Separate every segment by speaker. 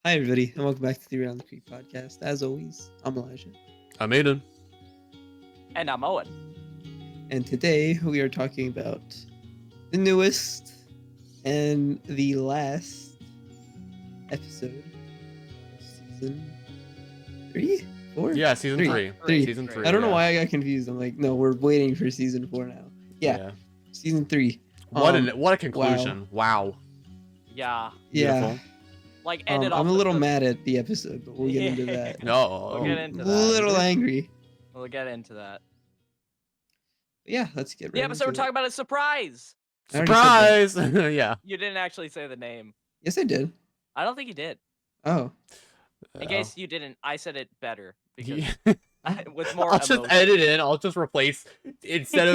Speaker 1: Hi, everybody, and welcome back to the Around the Creek podcast. As always, I'm Elijah,
Speaker 2: I'm Aiden.
Speaker 3: And I'm Owen.
Speaker 1: and today we are talking about the newest and the last episode of season 3, 4.
Speaker 2: Yeah, season three.
Speaker 1: Three.
Speaker 2: Season three.
Speaker 1: I don't know
Speaker 2: yeah.
Speaker 1: why I got confused. I'm like, no, we're waiting for season 4 now. Yeah, season 3.
Speaker 2: What a conclusion! Wow.
Speaker 3: Yeah.
Speaker 1: Yeah.
Speaker 3: Like ended off.
Speaker 1: I'm a
Speaker 3: with
Speaker 1: little
Speaker 3: the-
Speaker 1: mad at the episode, but we'll get into that.
Speaker 2: No.
Speaker 3: We'll get into
Speaker 1: a
Speaker 3: that.
Speaker 1: little angry.
Speaker 3: We'll get into that.
Speaker 1: But yeah, let's get right
Speaker 3: The episode we're
Speaker 1: into
Speaker 3: talking
Speaker 1: it.
Speaker 3: about is surprise.
Speaker 1: I already said
Speaker 2: Surprise! Yeah.
Speaker 3: You didn't actually say the name.
Speaker 1: Yes, I did.
Speaker 3: I don't think you did.
Speaker 1: Oh.
Speaker 3: In case you didn't, I said it better because
Speaker 2: Yeah.
Speaker 3: with more
Speaker 2: I'll just
Speaker 3: emotion.
Speaker 2: edit in. I'll just replace instead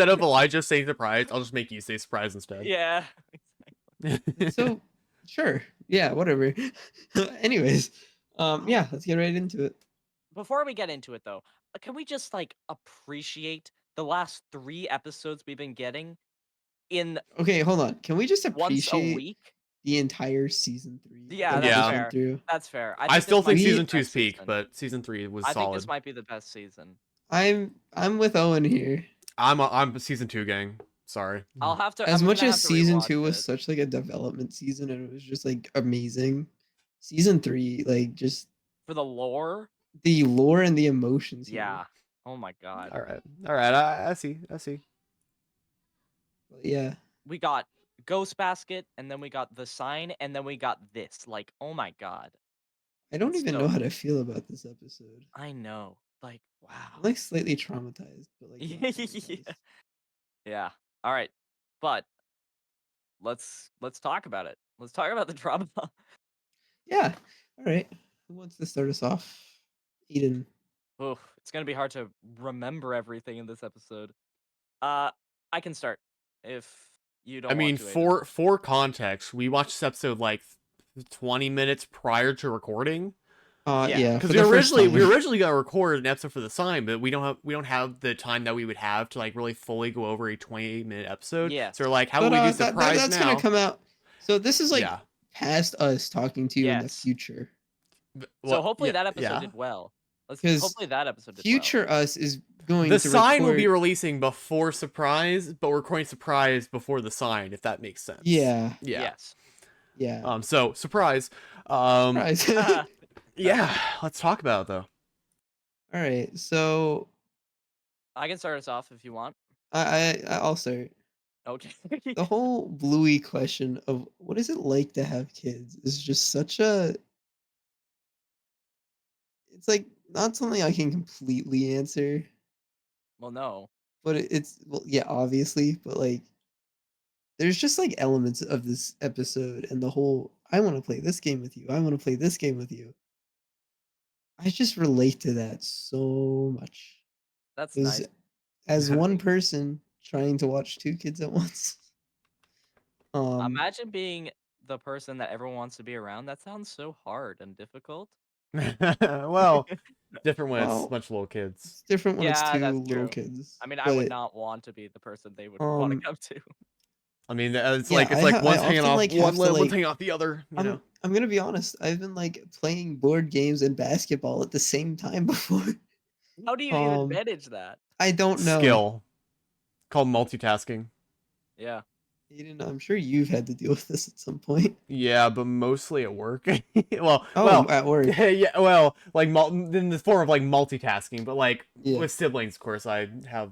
Speaker 2: of Elijah saying surprise, I'll just make you say surprise instead.
Speaker 3: Yeah.
Speaker 1: So, sure. Yeah, whatever. Anyways, yeah, let's get right into it.
Speaker 3: Before we get into it, though, can we just like appreciate the last 3 episodes we've been getting in
Speaker 1: Okay, hold on. Can we just
Speaker 3: once a
Speaker 1: appreciate
Speaker 3: week?
Speaker 1: the entire season 3?
Speaker 3: Yeah,
Speaker 1: that we
Speaker 2: that's
Speaker 1: just
Speaker 3: fair.
Speaker 1: went through?
Speaker 3: That's fair.
Speaker 2: I
Speaker 3: this
Speaker 2: still
Speaker 3: might
Speaker 2: think
Speaker 3: be the
Speaker 2: season 2's
Speaker 3: best
Speaker 2: peak,
Speaker 3: season.
Speaker 2: but season 3 was
Speaker 3: I
Speaker 2: solid.
Speaker 3: think this might be the best season.
Speaker 1: I'm with Owen here.
Speaker 2: I'm season 2 gang. Sorry.
Speaker 3: I'll have to.
Speaker 1: As
Speaker 3: I'm
Speaker 1: much
Speaker 3: gonna
Speaker 1: as
Speaker 3: have to
Speaker 1: season
Speaker 3: rewatch
Speaker 1: 2 was
Speaker 3: it.
Speaker 1: such like a development season and it was just like amazing. Season 3, like just
Speaker 3: For the lore.
Speaker 1: the lore and the emotions. here.
Speaker 3: Yeah. Oh my god.
Speaker 2: All right. I see.
Speaker 1: But yeah.
Speaker 3: We got Ghost Basket, and then we got The Sign, and then we got this. Like, oh my god.
Speaker 1: I don't
Speaker 3: It's
Speaker 1: even
Speaker 3: so
Speaker 1: know how to
Speaker 3: good.
Speaker 1: feel about this episode.
Speaker 3: I know. Like,
Speaker 1: I'm
Speaker 3: wow.
Speaker 1: like slightly traumatized, but like not
Speaker 3: Yeah.
Speaker 1: traumatized.
Speaker 3: Yeah. All right. But let's talk about it. Let's talk about the drama.
Speaker 1: Yeah. All right. Who wants to start us off? Aiden.
Speaker 3: Oof, it's gonna be hard to remember everything in this episode. I can start if you don't
Speaker 2: I mean,
Speaker 3: want to. Aiden.
Speaker 2: for context, we watched this episode like 20 minutes prior to recording.
Speaker 1: Yeah.
Speaker 2: Because
Speaker 1: for the first
Speaker 2: we
Speaker 1: time.
Speaker 2: originally got to record an episode for the sign, but we don't have the time that we would have to like really fully go over a 20-minute episode.
Speaker 3: Yeah.
Speaker 2: So we're like, how
Speaker 1: But,
Speaker 2: do we do surprise
Speaker 1: that's
Speaker 2: now?
Speaker 1: gonna come out. So this is like
Speaker 2: Yeah.
Speaker 1: past us talking to you in the
Speaker 3: Yes.
Speaker 1: future.
Speaker 3: So
Speaker 2: Well,
Speaker 3: hopefully
Speaker 2: yeah,
Speaker 3: that episode
Speaker 2: yeah.
Speaker 3: did well.
Speaker 1: 'Cause
Speaker 3: Hopefully that episode did
Speaker 1: Future us is going
Speaker 2: The
Speaker 1: to
Speaker 2: sign will be
Speaker 1: record-
Speaker 2: releasing before surprise, but we're recording surprise before the sign, if that makes sense.
Speaker 1: Yeah.
Speaker 3: well.
Speaker 2: Yeah.
Speaker 3: Yes.
Speaker 1: Yeah.
Speaker 2: So surprise.
Speaker 1: Surprise.
Speaker 2: Yeah. Let's talk about it though.
Speaker 1: All right. So
Speaker 3: I can start us off if you want.
Speaker 1: I'll start.
Speaker 3: Okay.
Speaker 1: The whole Bluey question of what is it like to have kids is just such a. It's like not something I can completely answer,
Speaker 3: Well, no.
Speaker 1: but it's well, yeah, obviously, but like there's just like elements of this episode and the whole I want to play this game with you. I want to play this game with you. I just relate to that so much.
Speaker 3: That's
Speaker 1: 'Cause
Speaker 3: nice.
Speaker 1: as one person trying to watch 2 kids at once.
Speaker 3: Imagine being the person that everyone wants to be around. That sounds so hard and difficult.
Speaker 2: Well, different when
Speaker 1: Well,
Speaker 2: it's a bunch of little kids.
Speaker 1: It's different when it's
Speaker 3: Yeah,
Speaker 1: 2
Speaker 3: that's
Speaker 1: little
Speaker 3: true.
Speaker 1: kids.
Speaker 3: I mean, I would
Speaker 1: but,
Speaker 3: not want to be the person they would want to
Speaker 1: um,
Speaker 3: come to.
Speaker 2: I mean, it's
Speaker 1: Yeah,
Speaker 2: like
Speaker 1: I
Speaker 2: one's hanging
Speaker 1: often,
Speaker 2: off
Speaker 1: like,
Speaker 2: one
Speaker 1: have to,
Speaker 2: leg,
Speaker 1: like-
Speaker 2: one's hanging off the other. You know.
Speaker 1: I'm gonna be honest. I've been like playing board games and basketball at the same time before.
Speaker 3: How do you even
Speaker 1: um,
Speaker 3: manage that?
Speaker 1: I don't know.
Speaker 2: Skill called multitasking.
Speaker 3: Yeah.
Speaker 1: Aiden, I'm sure you've had to deal with this at some point.
Speaker 2: Yeah, but mostly at work. well,
Speaker 1: At work.
Speaker 2: yeah, well, like in the form of like multitasking, but like
Speaker 1: Yeah.
Speaker 2: with siblings, of course, I have.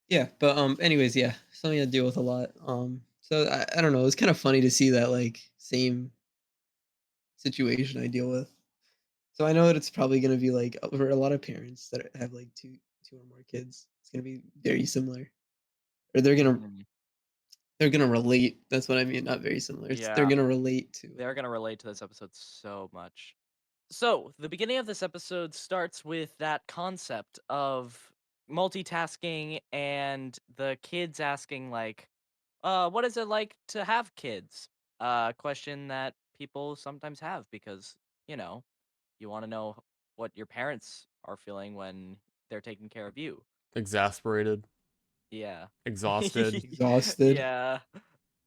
Speaker 1: Yeah, but anyways, yeah, something I deal with a lot. So I don't know. It's kind of funny to see that like same situation I deal with. So I know that it's probably gonna be like for a lot of parents that have like two or more kids. It's gonna be very similar, or they're gonna relate. That's what I mean. Not very similar. They're
Speaker 3: Yeah.
Speaker 1: gonna relate to.
Speaker 3: They're going to relate to this episode so much. So, the beginning of this episode starts with that concept of multitasking and the kids asking, like, what is it like to have kids? Question that people sometimes have because, you know, you want to know what your parents are feeling when they're taking care of you.
Speaker 2: Exasperated,
Speaker 3: Yeah.
Speaker 2: exhausted,
Speaker 1: Exhausted.
Speaker 3: Yeah.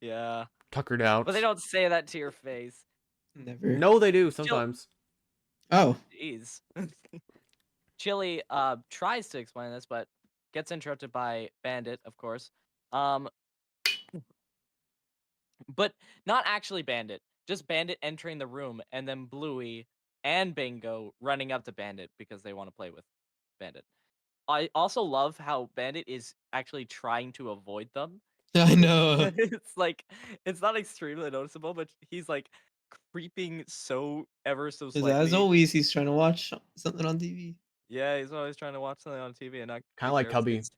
Speaker 3: Yeah.
Speaker 2: tuckered out.
Speaker 3: But they don't say that to your face.
Speaker 1: Never.
Speaker 2: No, they do
Speaker 3: Chill.
Speaker 2: sometimes.
Speaker 1: Oh,
Speaker 3: Jeez. Chili tries to explain this, but gets interrupted by Bandit, of course. Um, but not actually Bandit. Just Bandit entering the room, and then Bluey and Bingo running up to Bandit because they want to play with Bandit. I also love how Bandit is actually trying to avoid them.
Speaker 1: I know.
Speaker 3: It's like it's not extremely noticeable, but he's like creeping so ever so
Speaker 1: 'Cause as
Speaker 3: slightly.
Speaker 1: always, he's trying to watch something on TV.
Speaker 3: Yeah, he's always trying to watch something on TV and not
Speaker 2: Kind of
Speaker 3: creep
Speaker 2: like
Speaker 3: their
Speaker 2: Cubby.
Speaker 3: kids.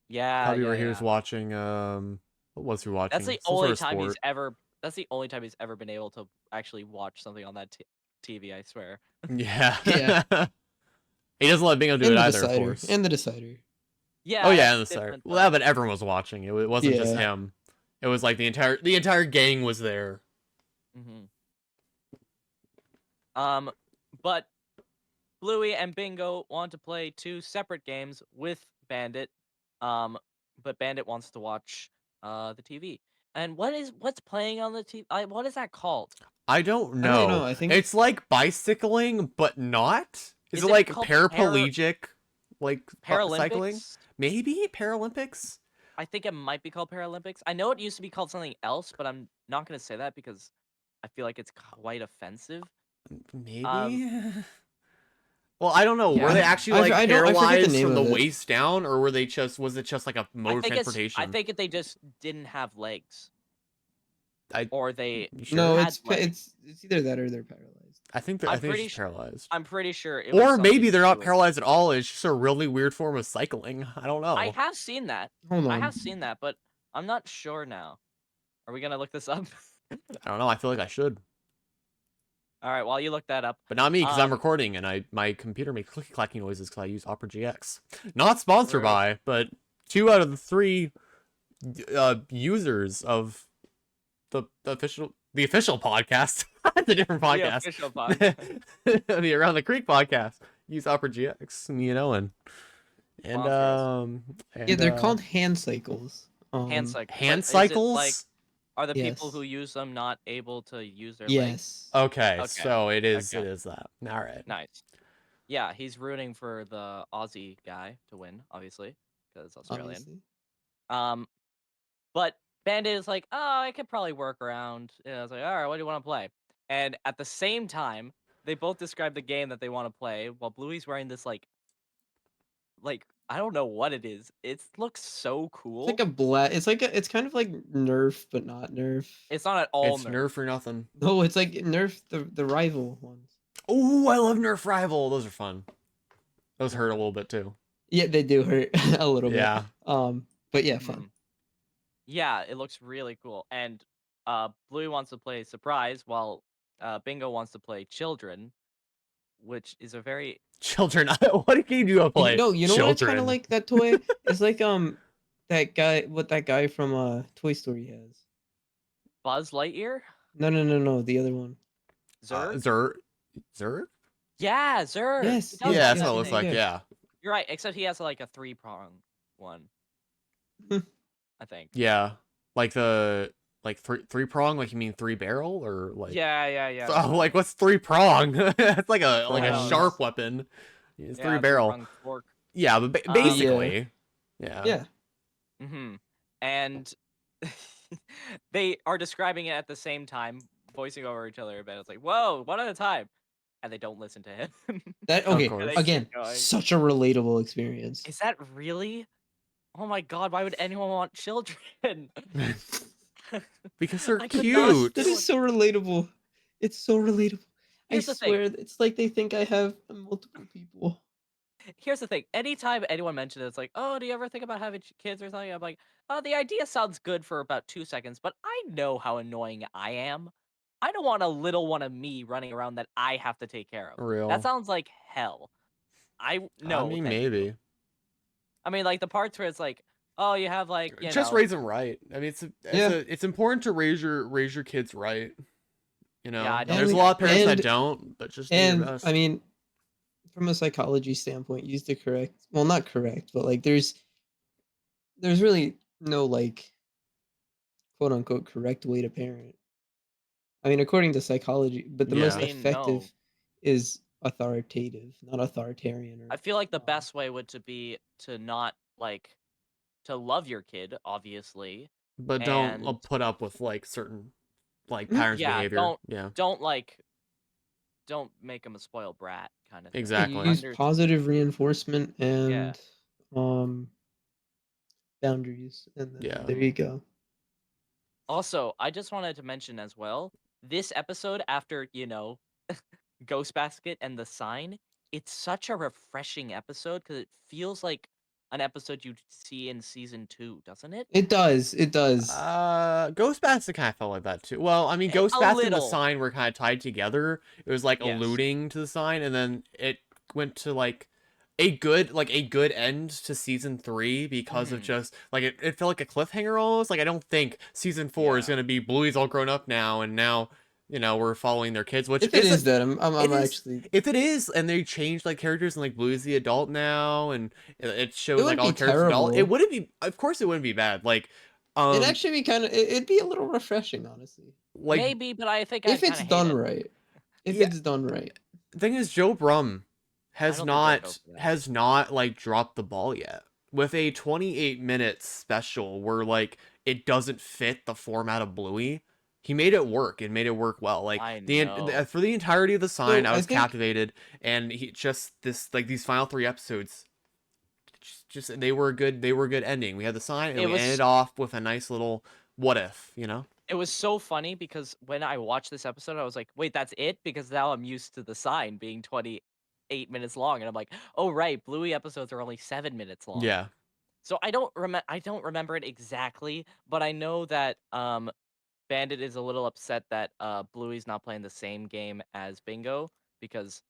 Speaker 3: Yeah,
Speaker 2: Cubby,
Speaker 3: yeah,
Speaker 2: where he
Speaker 3: yeah.
Speaker 2: was watching, what was he
Speaker 3: That's
Speaker 2: watching?
Speaker 3: the
Speaker 2: Some sort
Speaker 3: only
Speaker 2: of
Speaker 3: time he's
Speaker 2: sport.
Speaker 3: ever. That's the only time he's ever been able to actually watch something on that TV. I swear.
Speaker 2: Yeah.
Speaker 1: Yeah.
Speaker 2: He doesn't let Bingo do
Speaker 1: And
Speaker 2: it
Speaker 1: the
Speaker 2: either, of
Speaker 1: decider.
Speaker 2: course.
Speaker 1: And the decider.
Speaker 3: Yeah.
Speaker 2: Oh yeah,
Speaker 3: That's
Speaker 2: and the start.
Speaker 3: different,
Speaker 2: Well,
Speaker 3: though.
Speaker 2: yeah, but everyone was watching. It wasn't just
Speaker 1: Yeah.
Speaker 2: him. It was like the entire gang was there.
Speaker 3: Mm-hmm. But Bluey and Bingo want to play 2 separate games with Bandit. But Bandit wants to watch the TV. And what's playing on the TV? What is that called?
Speaker 2: I don't
Speaker 1: I don't know.
Speaker 2: know.
Speaker 1: I think
Speaker 2: It's like bicycling, but not. Is
Speaker 3: Is
Speaker 2: it
Speaker 3: it
Speaker 2: like
Speaker 3: called
Speaker 2: paraplegic, like cycling?
Speaker 3: Paralympics?
Speaker 2: Maybe Paralympics.
Speaker 3: I think it might be called Paralympics. I know it used to be called something else, but I'm not going to say that because I feel like it's quite offensive.
Speaker 2: Maybe. Well, I don't know.
Speaker 1: Yeah,
Speaker 2: Were they actually like
Speaker 1: I forget the
Speaker 2: paralyzed
Speaker 1: name
Speaker 2: from the
Speaker 1: of it.
Speaker 2: waist down, or were they just? Was it just like a mode of
Speaker 3: I
Speaker 2: transportation?
Speaker 3: think they just didn't have legs,
Speaker 2: I
Speaker 3: or they
Speaker 2: you sure?
Speaker 1: No,
Speaker 3: had legs.
Speaker 1: it's either that or they're paralyzed.
Speaker 2: I think
Speaker 3: I'm
Speaker 2: it's
Speaker 3: pretty
Speaker 2: just
Speaker 3: sure.
Speaker 2: paralyzed.
Speaker 3: I'm pretty sure it was
Speaker 2: Or
Speaker 3: something
Speaker 2: maybe
Speaker 3: to
Speaker 2: they're
Speaker 3: do
Speaker 2: not
Speaker 3: with.
Speaker 2: paralyzed at all. It's just a really weird form of cycling. I don't know.
Speaker 3: I have seen that.
Speaker 1: Hold
Speaker 3: I
Speaker 1: on.
Speaker 3: have seen that, but I'm not sure now. Are we gonna look this up?
Speaker 2: I don't know. I feel like I should,
Speaker 3: All right, while you look that up,
Speaker 2: but not me because I'm
Speaker 3: Um,
Speaker 2: recording and my computer makes clicky clacky noises because I use Opera GX. Not sponsored
Speaker 3: True.
Speaker 2: by, but 2 out of the 3 users of the official podcast. It's a different
Speaker 3: the
Speaker 2: podcast.
Speaker 3: official podcast.
Speaker 2: The Around the Creek podcast. Use Opera GX. Me and Owen. And
Speaker 3: Sponsor
Speaker 1: Yeah, they're called hand cycles.
Speaker 3: Hand cycles.
Speaker 2: hand
Speaker 3: But is it, like,
Speaker 2: cycles.
Speaker 3: are the people
Speaker 1: Yes.
Speaker 3: who use them not able to use their legs?
Speaker 1: Yes.
Speaker 2: Okay,
Speaker 3: Okay,
Speaker 2: so it is
Speaker 3: okay.
Speaker 2: that. All right.
Speaker 3: Nice. Yeah, he's rooting for the Aussie guy to win, obviously, because Australian.
Speaker 1: Obviously.
Speaker 3: But Bandit is like, oh, I could probably work around. And I was like, all right, what do you want to play? And at the same time, they both describe the game that they want to play, while Bluey's wearing this like I don't know what it is. It looks so cool.
Speaker 1: It's like a it's kind of like Nerf, but not Nerf.
Speaker 3: It's not at all
Speaker 2: It's
Speaker 3: Nerf.
Speaker 2: Nerf or nothing.
Speaker 1: No, it's like Nerf the rival ones.
Speaker 2: Oh, I love Nerf Rival. Those are fun. Those hurt a little bit too.
Speaker 1: Yeah, they do hurt a little bit.
Speaker 2: Yeah.
Speaker 1: But yeah, fun.
Speaker 3: Yeah, it looks really cool. And Bluey wants to play Surprise, while Bingo wants to play Children, which is a very
Speaker 2: Children. What game do you play?
Speaker 1: No, you know what? It's kind
Speaker 2: Children.
Speaker 1: of like that toy. It's like that guy from Toy Story has.
Speaker 3: Buzz Lightyear?
Speaker 1: No, the other one.
Speaker 3: Zurg?
Speaker 2: Zurg?
Speaker 3: Yeah, Zurg.
Speaker 1: Yes,
Speaker 3: He does
Speaker 2: Yeah,
Speaker 3: have
Speaker 2: that's what it
Speaker 3: that
Speaker 2: looks
Speaker 3: thing.
Speaker 2: like.
Speaker 1: yeah.
Speaker 2: Yeah.
Speaker 3: You're right, except he has like a 3-prong one. I think.
Speaker 2: Yeah. Like the three prong. Like you mean 3 barrel or like?
Speaker 3: Yeah.
Speaker 2: Oh, like what's 3 prong? It's like a
Speaker 1: Prongs.
Speaker 2: sharp weapon. It's
Speaker 3: Yeah,
Speaker 2: 3 barrel.
Speaker 3: 3-pronged fork.
Speaker 2: Yeah, but basically. Yeah.
Speaker 1: Yeah.
Speaker 3: And they are describing it at the same time, voicing over each other a bit. It's like, whoa, one at a time. And they don't listen to him.
Speaker 1: That
Speaker 2: Of
Speaker 1: okay.
Speaker 2: course.
Speaker 1: Again,
Speaker 3: Going.
Speaker 1: such a relatable experience.
Speaker 3: Is that really? Oh my god, why would anyone want children?
Speaker 2: Because they're
Speaker 3: I could not
Speaker 2: cute.
Speaker 1: That is so relatable. It's so relatable.
Speaker 3: Here's
Speaker 1: I
Speaker 3: the thing.
Speaker 1: swear, it's like they think I have multiple people.
Speaker 3: Here's the thing. Anytime anyone mentions it, it's like, oh, do you ever think about having kids or something? I'm like, oh, the idea sounds good for about 2 seconds, but I know how annoying I am. I don't want a little one of me running around that I have to take care of.
Speaker 2: Real.
Speaker 3: That sounds like hell. No.
Speaker 2: I mean,
Speaker 3: thank
Speaker 2: maybe.
Speaker 3: you. I mean, like the parts where it's like, oh, you have like, you
Speaker 2: Just
Speaker 3: know,
Speaker 2: raise them right. I mean, it's important to raise your kids right. You know,
Speaker 3: Yeah, I don't
Speaker 2: there's a
Speaker 3: think
Speaker 2: lot of parents that
Speaker 1: and-
Speaker 2: don't, but just do your
Speaker 1: And
Speaker 2: best.
Speaker 1: I mean, from a psychology standpoint, use the correct. Well, not correct, but like there's really no like quote unquote correct way to parent. I mean, according to psychology, but the most
Speaker 2: Yeah.
Speaker 3: mean, no.
Speaker 1: effective is authoritative, not authoritarian
Speaker 3: I
Speaker 1: or
Speaker 3: feel like the
Speaker 1: um
Speaker 3: best way would to be to not like to love your kid, obviously,
Speaker 2: But don't
Speaker 3: and
Speaker 2: put up with like certain like
Speaker 1: mhm,
Speaker 2: patterns of
Speaker 3: yeah,
Speaker 2: behavior. Yeah.
Speaker 3: don't like don't make him a spoiled brat kind of thing.
Speaker 1: yeah, you
Speaker 2: Exactly.
Speaker 1: use positive reinforcement
Speaker 3: Yeah.
Speaker 1: and um boundaries, and then
Speaker 2: Yeah.
Speaker 1: there you go.
Speaker 3: Also, I just wanted to mention as well, this episode after, Ghost Basket and the sign, it's such a refreshing episode because it feels like an episode you'd see in season 2, doesn't it?
Speaker 1: It does, it does.
Speaker 2: Ghost Basket kind of felt like that too. Well, I mean, Ghost
Speaker 3: A
Speaker 2: Basket and the
Speaker 3: little.
Speaker 2: sign were kind of tied together. It was like
Speaker 3: Yes.
Speaker 2: alluding to the sign, and then it went to like a good end to season 3 because of
Speaker 3: Mhm.
Speaker 2: just like it felt like a cliffhanger almost. Like I don't think season 4 is
Speaker 3: Yeah.
Speaker 2: gonna be Bluey's all grown up now, and now we're following their kids, which
Speaker 1: If it
Speaker 2: is
Speaker 1: is that, I'm
Speaker 2: it is
Speaker 1: actually
Speaker 2: if it is, and they changed like characters, and like Bluey's the adult now, and it
Speaker 1: it
Speaker 2: shows like
Speaker 1: wouldn't
Speaker 2: all
Speaker 1: be
Speaker 2: the characters adult. It
Speaker 1: terrible.
Speaker 2: wouldn't be, of course, it wouldn't be bad.
Speaker 1: It'd
Speaker 2: Um,
Speaker 1: actually be it'd be a little refreshing, honestly.
Speaker 2: like
Speaker 3: Maybe, but I think
Speaker 1: If
Speaker 3: I'd
Speaker 1: it's
Speaker 3: kind of hate
Speaker 1: done
Speaker 3: it.
Speaker 1: right. If
Speaker 2: yeah,
Speaker 1: it's done right.
Speaker 2: the thing is, Joe Brum
Speaker 3: I don't think they'll go for that.
Speaker 2: has not like dropped the ball yet with a 28-minute special where like it doesn't fit the format of Bluey. He made it work and made it work well. Like
Speaker 3: I know.
Speaker 2: for the entirety of the sign,
Speaker 1: So
Speaker 2: I
Speaker 1: I
Speaker 2: was
Speaker 1: think
Speaker 2: captivated, and he just this like these final 3 episodes, just they were a good ending. We had the sign, and
Speaker 3: It
Speaker 2: we
Speaker 3: was
Speaker 2: ended off with a nice little what if,
Speaker 3: it was so funny because when I watched this episode, I was like, "Wait, that's it?" Because now I'm used to the sign being 28 minutes long, and I'm like, "Oh right, Bluey episodes are only 7 minutes long."
Speaker 2: Yeah.
Speaker 3: So I don't remember it exactly, but I know that Bandit is a little upset that Bluey's not playing the same game as Bingo because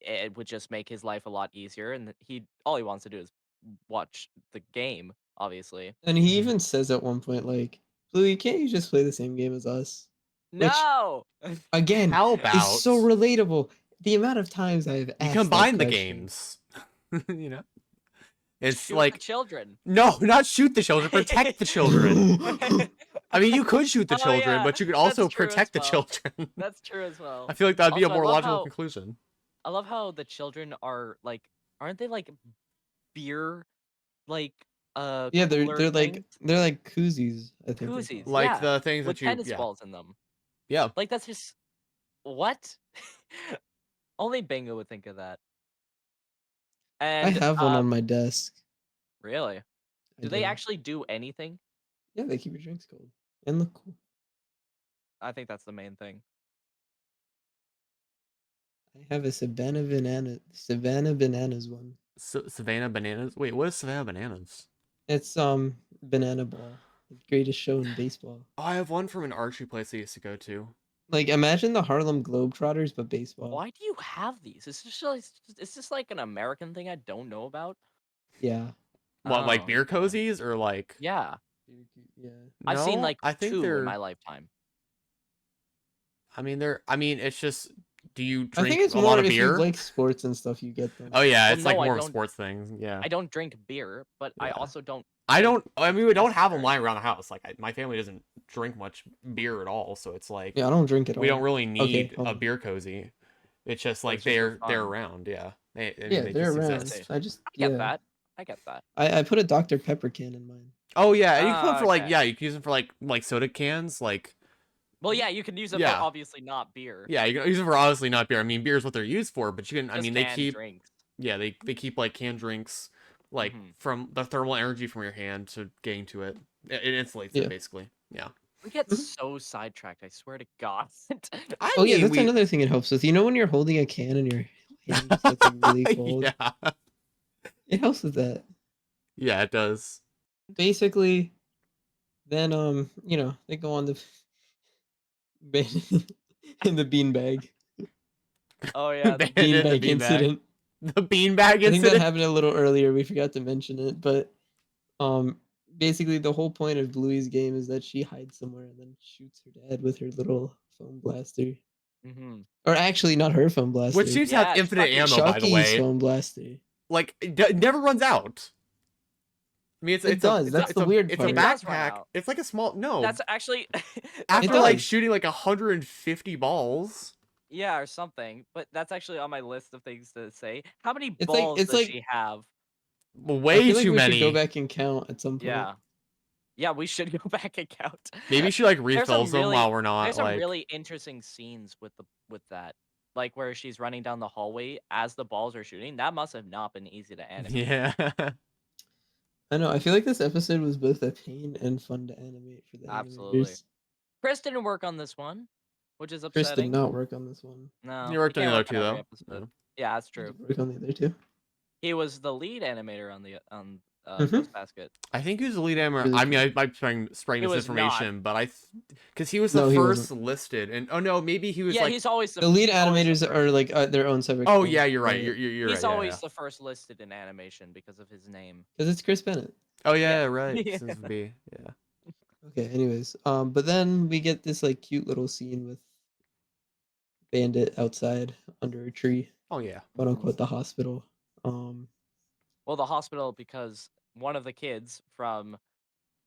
Speaker 3: it would just make his life a lot easier, and he all he wants to do is watch the game, obviously.
Speaker 1: and he
Speaker 2: Mhm.
Speaker 1: even says at one point, like, Bluey, can't you just play the same game as us? Which
Speaker 3: No.
Speaker 1: again
Speaker 2: How
Speaker 1: is so
Speaker 2: about
Speaker 1: relatable. The amount of times I've
Speaker 2: you
Speaker 1: asked that
Speaker 2: combine the
Speaker 1: question.
Speaker 2: games? you know, it's
Speaker 3: Shoot the
Speaker 2: like
Speaker 3: children.
Speaker 2: no, not shoot the children, protect the children. I mean, you could shoot the
Speaker 3: Oh
Speaker 2: children,
Speaker 3: yeah,
Speaker 2: but you could
Speaker 3: that's
Speaker 2: also
Speaker 3: true as
Speaker 2: protect the
Speaker 3: well.
Speaker 2: children.
Speaker 3: That's true as well.
Speaker 2: I feel like that'd be a
Speaker 3: Also,
Speaker 2: more logical conclusion.
Speaker 3: I love how the children are like, aren't they like beer, like
Speaker 1: Yeah,
Speaker 3: cooler things?
Speaker 1: they're like koozies, I think they're
Speaker 3: Koozies,
Speaker 1: called.
Speaker 2: Like
Speaker 3: yeah,
Speaker 2: the things
Speaker 3: with
Speaker 2: that you,
Speaker 3: tennis
Speaker 2: yeah,
Speaker 3: balls in them.
Speaker 2: yeah.
Speaker 3: Like that's just what? Only Bingo would think of that.
Speaker 1: I
Speaker 3: And
Speaker 1: have one on my desk.
Speaker 3: really,
Speaker 1: I
Speaker 3: do they
Speaker 1: do.
Speaker 3: actually do anything?
Speaker 1: Yeah, they keep your drinks cold and look cool.
Speaker 3: I think that's the main thing.
Speaker 1: I have a Savannah Bananas one.
Speaker 2: Savannah Bananas. Wait, what is Savannah Bananas?
Speaker 1: It's Banana Ball, the greatest show in baseball.
Speaker 2: Oh, I have one from an archery place I used to go to.
Speaker 1: Like imagine the Harlem Globetrotters but baseball.
Speaker 3: Why do you have these? Is this like an American thing I don't know about?
Speaker 1: Yeah.
Speaker 2: What, like
Speaker 3: Oh,
Speaker 2: beer
Speaker 3: okay.
Speaker 2: cozies or like?
Speaker 3: Yeah.
Speaker 1: Yeah.
Speaker 3: I've seen
Speaker 2: No,
Speaker 3: like
Speaker 2: I think
Speaker 3: 2 in
Speaker 2: they're.
Speaker 3: my lifetime.
Speaker 2: I mean, they're. I mean, it's just. Do you
Speaker 1: I think
Speaker 2: drink
Speaker 1: it's
Speaker 2: a lot
Speaker 1: more
Speaker 2: of
Speaker 1: if you
Speaker 2: beer?
Speaker 1: like sports and stuff, you get them.
Speaker 2: Oh yeah,
Speaker 3: Well,
Speaker 2: it's like
Speaker 3: no, I
Speaker 2: more of a
Speaker 3: don't.
Speaker 2: sports thing. Yeah.
Speaker 3: I don't drink beer, but I
Speaker 2: Yeah.
Speaker 3: also don't.
Speaker 2: I
Speaker 3: drink
Speaker 2: don't. I mean, we don't have them
Speaker 3: necessarily.
Speaker 2: lying around the house. Like my family doesn't drink much beer at all, so it's like
Speaker 1: Yeah, I don't drink at
Speaker 2: we don't
Speaker 1: all.
Speaker 2: really
Speaker 1: Okay,
Speaker 2: need
Speaker 1: hold
Speaker 2: a
Speaker 1: on.
Speaker 2: beer cozy. It's just like
Speaker 3: It's just for
Speaker 2: they're
Speaker 3: fun.
Speaker 2: around. Yeah. I mean,
Speaker 1: Yeah,
Speaker 2: they
Speaker 1: they're
Speaker 2: just
Speaker 1: around.
Speaker 2: exist.
Speaker 1: I just
Speaker 3: I get
Speaker 1: yeah.
Speaker 3: that. I get that.
Speaker 1: I put a Dr. Pepper can in mine.
Speaker 2: Oh yeah, and you can put them for like
Speaker 3: Okay.
Speaker 2: yeah, you can use them for like soda cans. Like
Speaker 3: Well, yeah, you can use it for
Speaker 2: yeah,
Speaker 3: obviously not beer.
Speaker 2: yeah, you can use them for obviously not beer. I mean, beer is what they're used for, but you can. I
Speaker 3: Just
Speaker 2: mean, they
Speaker 3: canned
Speaker 2: keep
Speaker 3: drinks.
Speaker 2: yeah they keep like canned drinks like
Speaker 3: Mhm.
Speaker 2: from the thermal energy from your hand to getting to it. It insulates it
Speaker 1: Yeah.
Speaker 2: basically. Yeah.
Speaker 3: We get
Speaker 1: Mhm.
Speaker 3: so sidetracked. I swear to God.
Speaker 2: I
Speaker 1: Oh yeah,
Speaker 2: mean
Speaker 1: that's
Speaker 2: we
Speaker 1: another thing it helps with. You know when you're holding a can and your hand just gets like really cold?
Speaker 2: yeah.
Speaker 1: It helps with that.
Speaker 2: Yeah, it does.
Speaker 1: Basically, then they go on the in the beanbag.
Speaker 3: Oh yeah, the
Speaker 2: Bandit the
Speaker 1: Beanbag
Speaker 2: beanbag.
Speaker 1: incident.
Speaker 2: The beanbag
Speaker 1: I think that
Speaker 2: incident.
Speaker 1: happened a little earlier. We forgot to mention it, but basically the whole point of Bluey's game is that she hides somewhere and then shoots her dad with her little foam blaster.
Speaker 3: Mhm.
Speaker 1: Or actually, not her foam
Speaker 2: Which
Speaker 1: blaster.
Speaker 2: seems to have
Speaker 3: Yeah,
Speaker 2: infinite
Speaker 3: Chucky.
Speaker 2: ammo, by the
Speaker 1: Chucky's
Speaker 2: way.
Speaker 1: foam blaster.
Speaker 2: Like it never runs out. I mean, it's
Speaker 1: It
Speaker 2: it's a
Speaker 1: does.
Speaker 2: it's a
Speaker 1: That's
Speaker 2: it's
Speaker 1: the
Speaker 2: a
Speaker 1: weird
Speaker 2: it's a
Speaker 3: It
Speaker 1: part.
Speaker 3: does run
Speaker 2: backpack.
Speaker 3: out.
Speaker 2: It's like a small no.
Speaker 3: That's actually
Speaker 2: After
Speaker 1: does.
Speaker 2: like shooting like 150 balls.
Speaker 3: yeah, or something. But that's actually on my list of things to say. How many
Speaker 1: It's like
Speaker 3: balls
Speaker 1: it's
Speaker 3: does
Speaker 1: like
Speaker 3: she have?
Speaker 1: I
Speaker 2: Way
Speaker 1: feel like
Speaker 2: too
Speaker 1: we should go
Speaker 2: many.
Speaker 1: back and count at some point.
Speaker 3: Yeah. Yeah, we should go back and count.
Speaker 2: Maybe she like
Speaker 3: There's some
Speaker 2: refills them
Speaker 3: really
Speaker 2: while we're not
Speaker 3: there's some
Speaker 2: like.
Speaker 3: really interesting scenes with that. Like where she's running down the hallway as the balls are shooting. That must have not been easy to animate.
Speaker 2: Yeah.
Speaker 1: I know. I feel like this episode was both a pain and fun to animate for the
Speaker 3: Absolutely.
Speaker 1: animators.
Speaker 3: Chris didn't work on this one, which is
Speaker 1: Chris did
Speaker 3: upsetting.
Speaker 1: not work on this one.
Speaker 3: No,
Speaker 2: You
Speaker 3: he
Speaker 2: worked on the
Speaker 3: can't
Speaker 2: other
Speaker 3: work
Speaker 2: two
Speaker 3: on every
Speaker 2: though.
Speaker 3: episode.
Speaker 2: Yeah.
Speaker 3: Yeah, that's
Speaker 1: He
Speaker 3: true.
Speaker 1: did work on the other two.
Speaker 3: He was the lead animator on the
Speaker 1: Mhm.
Speaker 3: Ghost Basket.
Speaker 2: I think he was the lead animator.
Speaker 1: Really
Speaker 2: I mean,
Speaker 1: good.
Speaker 2: I might be spreading
Speaker 3: He
Speaker 2: this
Speaker 3: was not.
Speaker 2: information, but because he was the
Speaker 1: No, he
Speaker 2: first
Speaker 1: wasn't.
Speaker 2: listed, and oh no, maybe he was
Speaker 3: Yeah,
Speaker 2: like.
Speaker 3: he's always
Speaker 1: The lead
Speaker 3: he's always the
Speaker 1: animators
Speaker 3: first.
Speaker 1: are like their own separate.
Speaker 2: Oh yeah, you're right. You're
Speaker 3: He's
Speaker 2: right. Yeah,
Speaker 3: always
Speaker 2: yeah.
Speaker 3: the first listed in animation because of his name.
Speaker 1: because it's Chris Bennett.
Speaker 2: Oh yeah,
Speaker 3: Yeah.
Speaker 2: right.
Speaker 3: Yeah.
Speaker 2: Seems to be. Yeah.
Speaker 1: Okay. Anyways, but then we get this like cute little scene with Bandit outside under a tree,
Speaker 2: Oh yeah.
Speaker 1: quote unquote, the hospital. Um,
Speaker 3: Well, the hospital because one of the kids from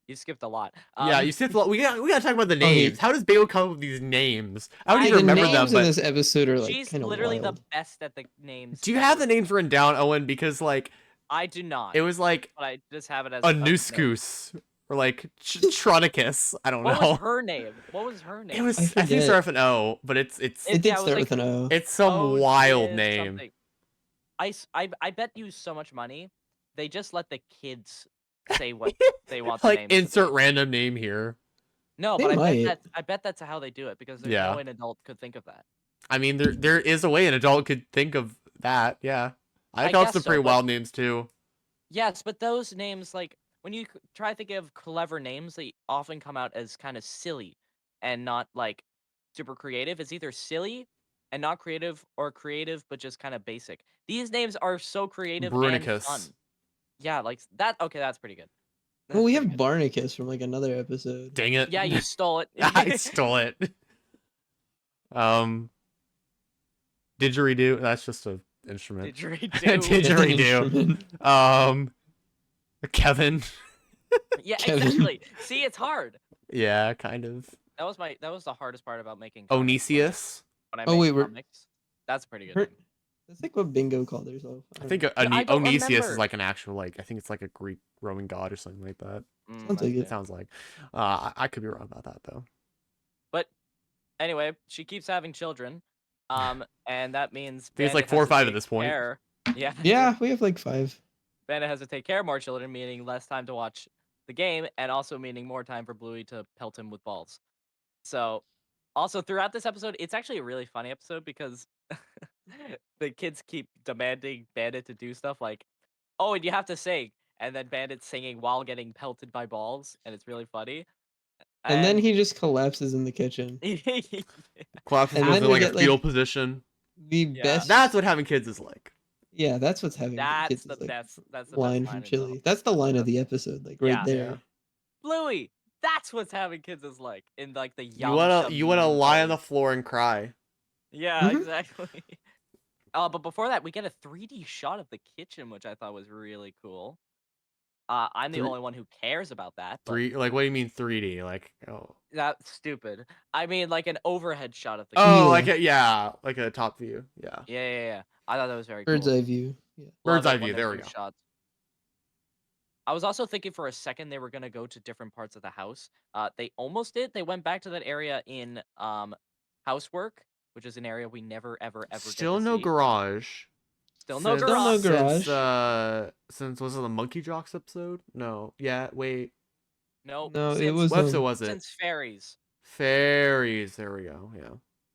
Speaker 3: you skipped a lot.
Speaker 2: Yeah, you said we gotta talk about the
Speaker 1: Oh, he-
Speaker 2: names. How does Bale come up with these names? I don't
Speaker 3: I-
Speaker 2: even
Speaker 1: the
Speaker 2: remember them.
Speaker 1: names in
Speaker 2: But
Speaker 1: this episode are like
Speaker 3: she's
Speaker 1: kind of
Speaker 3: literally
Speaker 1: wild.
Speaker 3: the best at the names.
Speaker 2: do you have the names written down, Owen? Because like
Speaker 3: I do not.
Speaker 2: it was like
Speaker 3: but I just have it as
Speaker 2: a
Speaker 3: note.
Speaker 2: Nuskus or like Tronicus. I don't
Speaker 3: What
Speaker 2: know.
Speaker 3: was her name? What was her name?
Speaker 2: It was.
Speaker 1: I
Speaker 2: I think it
Speaker 1: forget.
Speaker 2: started with an O, but it's
Speaker 1: It
Speaker 3: Yeah,
Speaker 1: did
Speaker 3: it was
Speaker 1: start
Speaker 3: like-
Speaker 1: with an O.
Speaker 2: it's some
Speaker 3: Oh,
Speaker 2: wild
Speaker 3: shit,
Speaker 2: name.
Speaker 3: something. I bet you so much money. They just let the kids say what they want the
Speaker 2: Like
Speaker 3: names to
Speaker 2: insert
Speaker 3: be.
Speaker 2: random name here.
Speaker 3: No,
Speaker 1: They
Speaker 3: but
Speaker 1: might.
Speaker 3: I bet that's how they do it because there's
Speaker 2: Yeah.
Speaker 3: no way an adult could think of that.
Speaker 2: I mean, there is a way an adult could think of that. Yeah, I
Speaker 3: I
Speaker 2: thought
Speaker 3: guess
Speaker 2: some
Speaker 3: so,
Speaker 2: pretty
Speaker 3: but-
Speaker 2: wild names too.
Speaker 3: Yes, but those names, like when you try to think of clever names, they often come out as kind of silly and not like super creative. It's either silly and not creative, or creative but just kind of basic. These names are so creative and
Speaker 2: Brunicus.
Speaker 3: fun. Yeah, like that. Okay, that's pretty good.
Speaker 1: Well, we
Speaker 3: That's
Speaker 1: have
Speaker 3: pretty
Speaker 1: Barnacus from like another episode.
Speaker 2: Dang it!
Speaker 3: good. Yeah, you stole it.
Speaker 2: I stole it. Didgeridoo. That's just an instrument.
Speaker 3: Didgeridoo.
Speaker 2: Didgeridoo. Kevin.
Speaker 3: Yeah,
Speaker 1: Kevin.
Speaker 3: exactly. See, it's hard.
Speaker 2: Yeah, kind of.
Speaker 3: That was the hardest part about making comics
Speaker 2: Onesius.
Speaker 3: when I
Speaker 1: Oh,
Speaker 3: made
Speaker 1: wait, we're-
Speaker 3: comics. That's a pretty good.
Speaker 1: Her-
Speaker 3: name.
Speaker 1: That's like what Bingo called herself.
Speaker 2: I think
Speaker 3: I don't
Speaker 2: Onesius is
Speaker 3: remember.
Speaker 2: like an actual like I think it's like a Greek Roman god or something like that.
Speaker 3: Mm,
Speaker 1: Sounds like
Speaker 3: okay.
Speaker 1: it.
Speaker 2: It sounds like. I could be wrong about that though.
Speaker 3: But anyway, she keeps having children, and that means
Speaker 2: think it's like
Speaker 3: Bandit
Speaker 2: 4 or
Speaker 3: has to
Speaker 2: 5 at
Speaker 3: take
Speaker 2: this point.
Speaker 3: care- Yeah,
Speaker 1: Yeah, we have like 5.
Speaker 3: Bandit has to take care of more children, meaning less time to watch the game, and also meaning more time for Bluey to pelt him with balls. So, also throughout this episode, it's actually a really funny episode because the kids keep demanding Bandit to do stuff like, "Oh, and you have to sing," and then Bandit's singing while getting pelted by balls, and it's really funny.
Speaker 1: And then he just collapses in the kitchen.
Speaker 2: Collapses
Speaker 1: And
Speaker 2: into
Speaker 1: then we
Speaker 2: like a
Speaker 1: get, like-
Speaker 2: fetal position.
Speaker 1: The
Speaker 3: Yeah.
Speaker 1: best.
Speaker 2: That's what having kids is like.
Speaker 1: Yeah, that's what's having
Speaker 3: That's
Speaker 1: kids
Speaker 3: the
Speaker 1: is, like,
Speaker 3: best. That's the
Speaker 1: line
Speaker 3: best
Speaker 1: from
Speaker 3: in the
Speaker 1: Chili.
Speaker 3: whole-
Speaker 1: That's the line of the episode, like right
Speaker 3: Yeah.
Speaker 1: there.
Speaker 3: Bluey. That's what's having kids is like in like the
Speaker 2: You wanna lie on the floor and cry.
Speaker 3: Yeah,
Speaker 1: Mhm.
Speaker 3: exactly. But before that, we get a 3D shot of the kitchen, which I thought was really cool. I'm the
Speaker 1: Three-
Speaker 3: only one who cares about that. But
Speaker 2: Like what do you mean 3D? Like oh.
Speaker 3: that's stupid. I mean, like an overhead shot of the.
Speaker 2: Oh,
Speaker 3: kitchen.
Speaker 2: like a top view. Yeah.
Speaker 3: Yeah. I thought that was very
Speaker 1: Bird's
Speaker 3: cool.
Speaker 1: eye view. Yeah.
Speaker 2: Bird's
Speaker 3: Love
Speaker 2: eye
Speaker 3: it when
Speaker 2: view,
Speaker 3: they
Speaker 2: there we
Speaker 3: do
Speaker 2: go.
Speaker 3: shots. I was also thinking for a second they were gonna go to different parts of the house. They almost did. They went back to that area in housework, which is an area we never ever get
Speaker 2: Still
Speaker 3: to
Speaker 2: no
Speaker 3: see.
Speaker 2: garage.
Speaker 3: Still no
Speaker 2: Since-
Speaker 1: no
Speaker 3: garage.
Speaker 1: garage.
Speaker 2: Since was it the Monkey Jocks episode? No. Yeah, wait.
Speaker 3: No,
Speaker 1: No, it
Speaker 3: since,
Speaker 1: was,
Speaker 2: What episode was it?
Speaker 3: since fairies.
Speaker 2: Fairies. There we go. Yeah.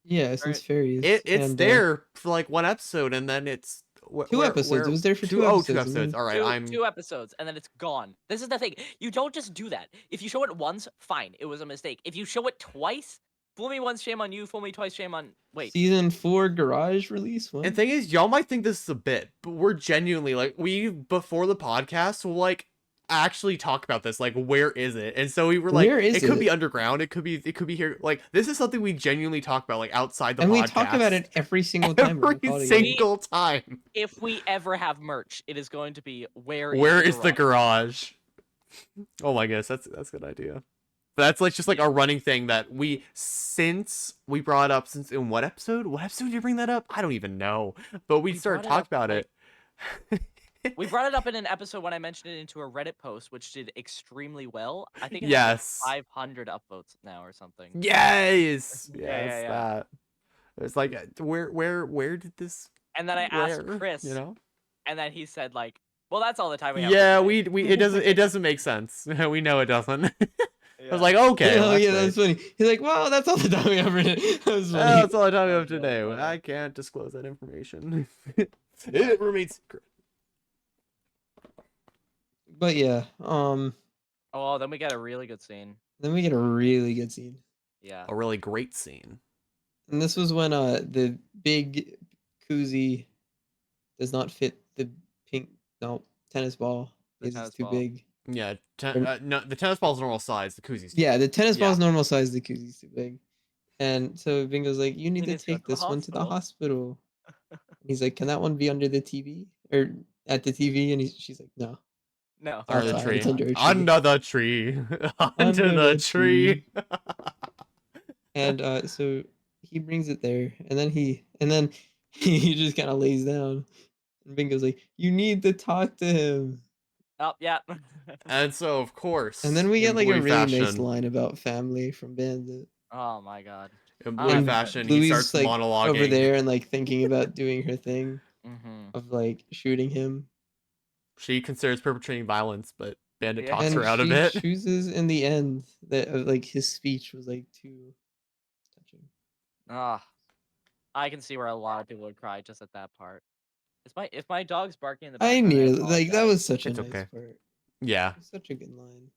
Speaker 1: Yeah, since fairies.
Speaker 2: It's
Speaker 1: and,
Speaker 2: there for like one episode and then it's
Speaker 1: 2 episodes. It was there for 2 episodes.
Speaker 2: two
Speaker 1: and
Speaker 2: episodes.
Speaker 1: then-
Speaker 2: All right,
Speaker 3: Two episodes, and then it's gone. This is the thing. You don't just do that. If you show it once, fine. It was a mistake. If you show it twice, fool me once, shame on you. Fool me twice, shame on. Wait.
Speaker 1: Season 4 garage release. What?
Speaker 2: And thing is, y'all might think this is a bit, but we're genuinely like before the podcast will like actually talk about this. Like, where is it? And so we were like,
Speaker 1: Where is
Speaker 2: it could be
Speaker 1: it?
Speaker 2: underground. It could be here. Like, this is something we genuinely talk about like outside the
Speaker 1: and
Speaker 2: podcast.
Speaker 1: we talk about it every single time. we're
Speaker 2: every
Speaker 1: recording it.
Speaker 2: single time.
Speaker 3: If we ever have merch, it is going to be where
Speaker 2: Where is the garage? Oh my goodness, that's a good idea. But that's like just like a running thing that since we brought up since in what episode? What episode did you bring that up? I don't even know. But we started
Speaker 3: brought it
Speaker 2: talking
Speaker 3: up,
Speaker 2: about
Speaker 3: like,
Speaker 2: it.
Speaker 3: We brought it up in an episode when I mentioned it into a Reddit post, which did extremely well. I think it has like
Speaker 2: Yes.
Speaker 3: 500 upvotes now or something.
Speaker 2: Yes.
Speaker 3: Yeah,
Speaker 2: Yes,
Speaker 3: yeah.
Speaker 2: that. It's like where did this
Speaker 3: And then I asked Chris,
Speaker 2: you know?
Speaker 3: and then he said like, "Well, that's all the time we have."
Speaker 2: Yeah,
Speaker 3: for today."
Speaker 2: we it doesn't make sense. We know it doesn't. I was
Speaker 3: Yeah.
Speaker 2: like, okay, well,
Speaker 1: Oh
Speaker 2: that's
Speaker 1: yeah,
Speaker 2: great.
Speaker 1: that's funny. He's like, "Well, that's all the time we ever did." That was funny.
Speaker 2: That's all the time we have
Speaker 3: That was
Speaker 2: today.
Speaker 3: funny.
Speaker 2: I can't disclose that information. It remains secret.
Speaker 1: But yeah,
Speaker 3: Oh, then we get a really good scene.
Speaker 1: then we get a really good scene.
Speaker 3: Yeah.
Speaker 2: A really great scene.
Speaker 1: And this was when the big koozie does not fit the pink tennis ball.
Speaker 3: The
Speaker 1: It's
Speaker 3: tennis
Speaker 1: too
Speaker 3: ball.
Speaker 1: big.
Speaker 2: Yeah, no, the tennis ball's normal size. The koozie's
Speaker 1: Yeah, the tennis
Speaker 3: Yeah.
Speaker 1: ball's normal size, the koozie's too big. And so Bingo's like, "You need
Speaker 3: He
Speaker 1: to
Speaker 3: needs to go
Speaker 1: take
Speaker 3: to the
Speaker 1: this one to the
Speaker 3: hospital."
Speaker 1: hospital." And he's like, "Can that one be under the TV or at the TV?" And she's like, "No,
Speaker 3: No.
Speaker 2: under the
Speaker 1: outside.
Speaker 2: tree.
Speaker 1: It's under a tree."
Speaker 2: Under the tree. Under the tree.
Speaker 1: And so he brings it there, and then he he just kind of lays down, and Bingo's like, "You need to talk to him."
Speaker 3: Oh, yeah.
Speaker 2: And so, of course,
Speaker 1: And then we
Speaker 2: in
Speaker 1: get like a
Speaker 2: Bluey
Speaker 1: really nice
Speaker 2: fashion,
Speaker 1: line about family from Bandit.
Speaker 3: Oh my god.
Speaker 2: in Bluey
Speaker 3: And
Speaker 2: fashion, he
Speaker 1: Bluey's
Speaker 2: starts
Speaker 1: like
Speaker 2: monologuing.
Speaker 1: over there and like thinking about doing her thing
Speaker 3: Mm-hmm.
Speaker 1: of like shooting him.
Speaker 2: She considers perpetrating violence, but Bandit
Speaker 3: Yeah.
Speaker 2: talks
Speaker 1: And
Speaker 2: her out of
Speaker 1: she
Speaker 2: it.
Speaker 1: chooses in the end that like his speech was like too touching.
Speaker 3: Ah, I can see where a lot of people would cry just at that part. If my dog's barking in the
Speaker 1: I
Speaker 3: background,
Speaker 1: nearly like that
Speaker 3: apologize.
Speaker 1: was such a
Speaker 2: It's
Speaker 1: nice
Speaker 2: okay.
Speaker 1: part.
Speaker 2: Yeah,
Speaker 1: Such a good line.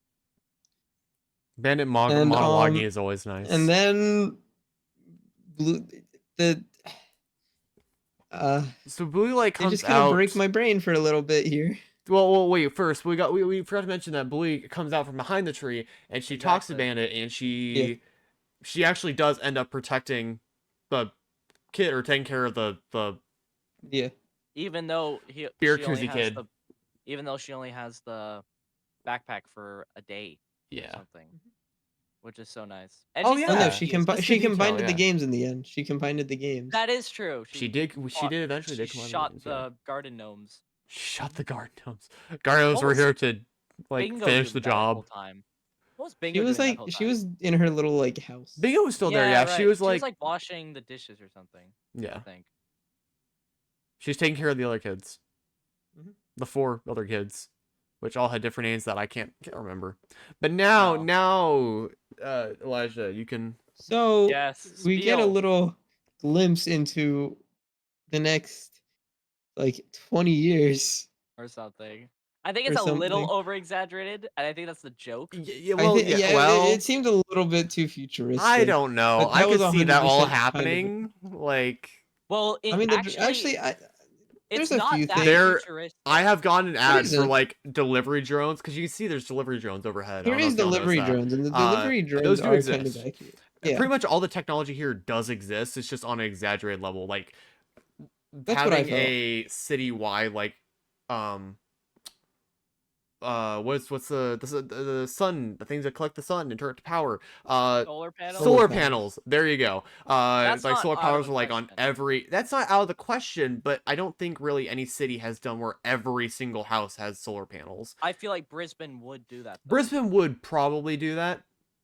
Speaker 2: Bandit
Speaker 1: And,
Speaker 2: monologuing is always nice.
Speaker 1: And then the
Speaker 2: so Bluey like
Speaker 1: they
Speaker 2: comes
Speaker 1: just kind of
Speaker 2: out.
Speaker 1: break my brain for a little bit here.
Speaker 2: Well, wait. First, we forgot to mention that Bluey comes out from behind the tree, and she talks to
Speaker 3: Exactly.
Speaker 2: Bandit, and she actually does end up protecting the kid or taking care of the
Speaker 1: Yeah.
Speaker 3: Even though
Speaker 2: Beer
Speaker 3: she only
Speaker 2: koozie
Speaker 3: has
Speaker 2: kid.
Speaker 3: even though she only has the backpack for a day or
Speaker 2: yeah.
Speaker 3: something, which is so nice. And
Speaker 2: Oh,
Speaker 3: she
Speaker 2: yeah.
Speaker 3: still
Speaker 1: Oh no,
Speaker 3: has
Speaker 1: she
Speaker 3: keys.
Speaker 2: That's
Speaker 1: she
Speaker 2: the detail,
Speaker 1: combined the
Speaker 2: yeah.
Speaker 1: games in the end. She combined the games.
Speaker 3: That is true.
Speaker 2: She did eventually
Speaker 3: She
Speaker 2: did come out of
Speaker 3: shot
Speaker 2: games, yeah.
Speaker 3: the garden gnomes.
Speaker 2: Shut the garden gnomes. Garden gnomes
Speaker 3: What
Speaker 2: were
Speaker 3: was
Speaker 2: here to like
Speaker 3: Bingo
Speaker 2: finish
Speaker 3: doing
Speaker 2: the
Speaker 3: that whole
Speaker 2: job.
Speaker 3: time? What was
Speaker 1: She
Speaker 3: Bingo
Speaker 1: was
Speaker 3: doing that
Speaker 1: like
Speaker 3: whole
Speaker 1: she
Speaker 3: time?
Speaker 1: was in her little like house.
Speaker 2: Bingo was still there, yeah.
Speaker 3: right.
Speaker 2: She was like
Speaker 3: washing the dishes or something. I
Speaker 2: yeah.
Speaker 3: think.
Speaker 2: She's taking care of the other kids.
Speaker 1: Mhm.
Speaker 2: The 4 other kids, which all had different names that I can't remember. But now, Elijah, you can.
Speaker 1: So
Speaker 3: Yes.
Speaker 1: we get a
Speaker 3: spiel.
Speaker 1: little glimpse into the next like 20 years.
Speaker 3: Or something. I think
Speaker 1: Or
Speaker 3: it's a little
Speaker 1: something.
Speaker 3: over exaggerated, and I think that's the joke.
Speaker 2: Yeah,
Speaker 1: I
Speaker 2: well,
Speaker 1: think,
Speaker 2: yeah,
Speaker 1: yeah,
Speaker 2: well,
Speaker 1: it seemed a little bit too futuristic.
Speaker 2: I don't know.
Speaker 1: but
Speaker 2: I
Speaker 1: that was
Speaker 2: could see that all
Speaker 1: 100% kind of
Speaker 2: happening. Like,
Speaker 3: Well,
Speaker 1: I mean, actually,
Speaker 3: it's
Speaker 1: there's a
Speaker 3: not
Speaker 1: few
Speaker 3: that
Speaker 1: things.
Speaker 3: futuristic.
Speaker 2: I have gotten ads for
Speaker 1: isn't.
Speaker 2: like delivery drones because you can see there's delivery drones overhead. I
Speaker 1: There
Speaker 2: don't know
Speaker 1: is
Speaker 2: if y'all noticed
Speaker 1: delivery
Speaker 2: that.
Speaker 1: drones, and the delivery
Speaker 2: those
Speaker 1: drones
Speaker 2: do
Speaker 1: are kind of
Speaker 2: exist.
Speaker 1: accurate. Yeah,
Speaker 2: Pretty much all the technology here does exist. It's just on an exaggerated level. Like
Speaker 1: that's what I
Speaker 2: having
Speaker 1: felt.
Speaker 2: a citywide like what's the sun, the things that collect the sun and turn it to power,
Speaker 3: Solar panels.
Speaker 2: solar
Speaker 1: Solar
Speaker 2: panels, there you go.
Speaker 3: That's
Speaker 2: Like
Speaker 3: not
Speaker 2: solar
Speaker 3: out of
Speaker 2: panels
Speaker 3: the
Speaker 2: are like on
Speaker 3: question.
Speaker 2: every, that's not out of the question, but I don't think really any city has done where every single house has solar panels.
Speaker 3: I feel like Brisbane would do that. Though.
Speaker 2: Brisbane would probably do that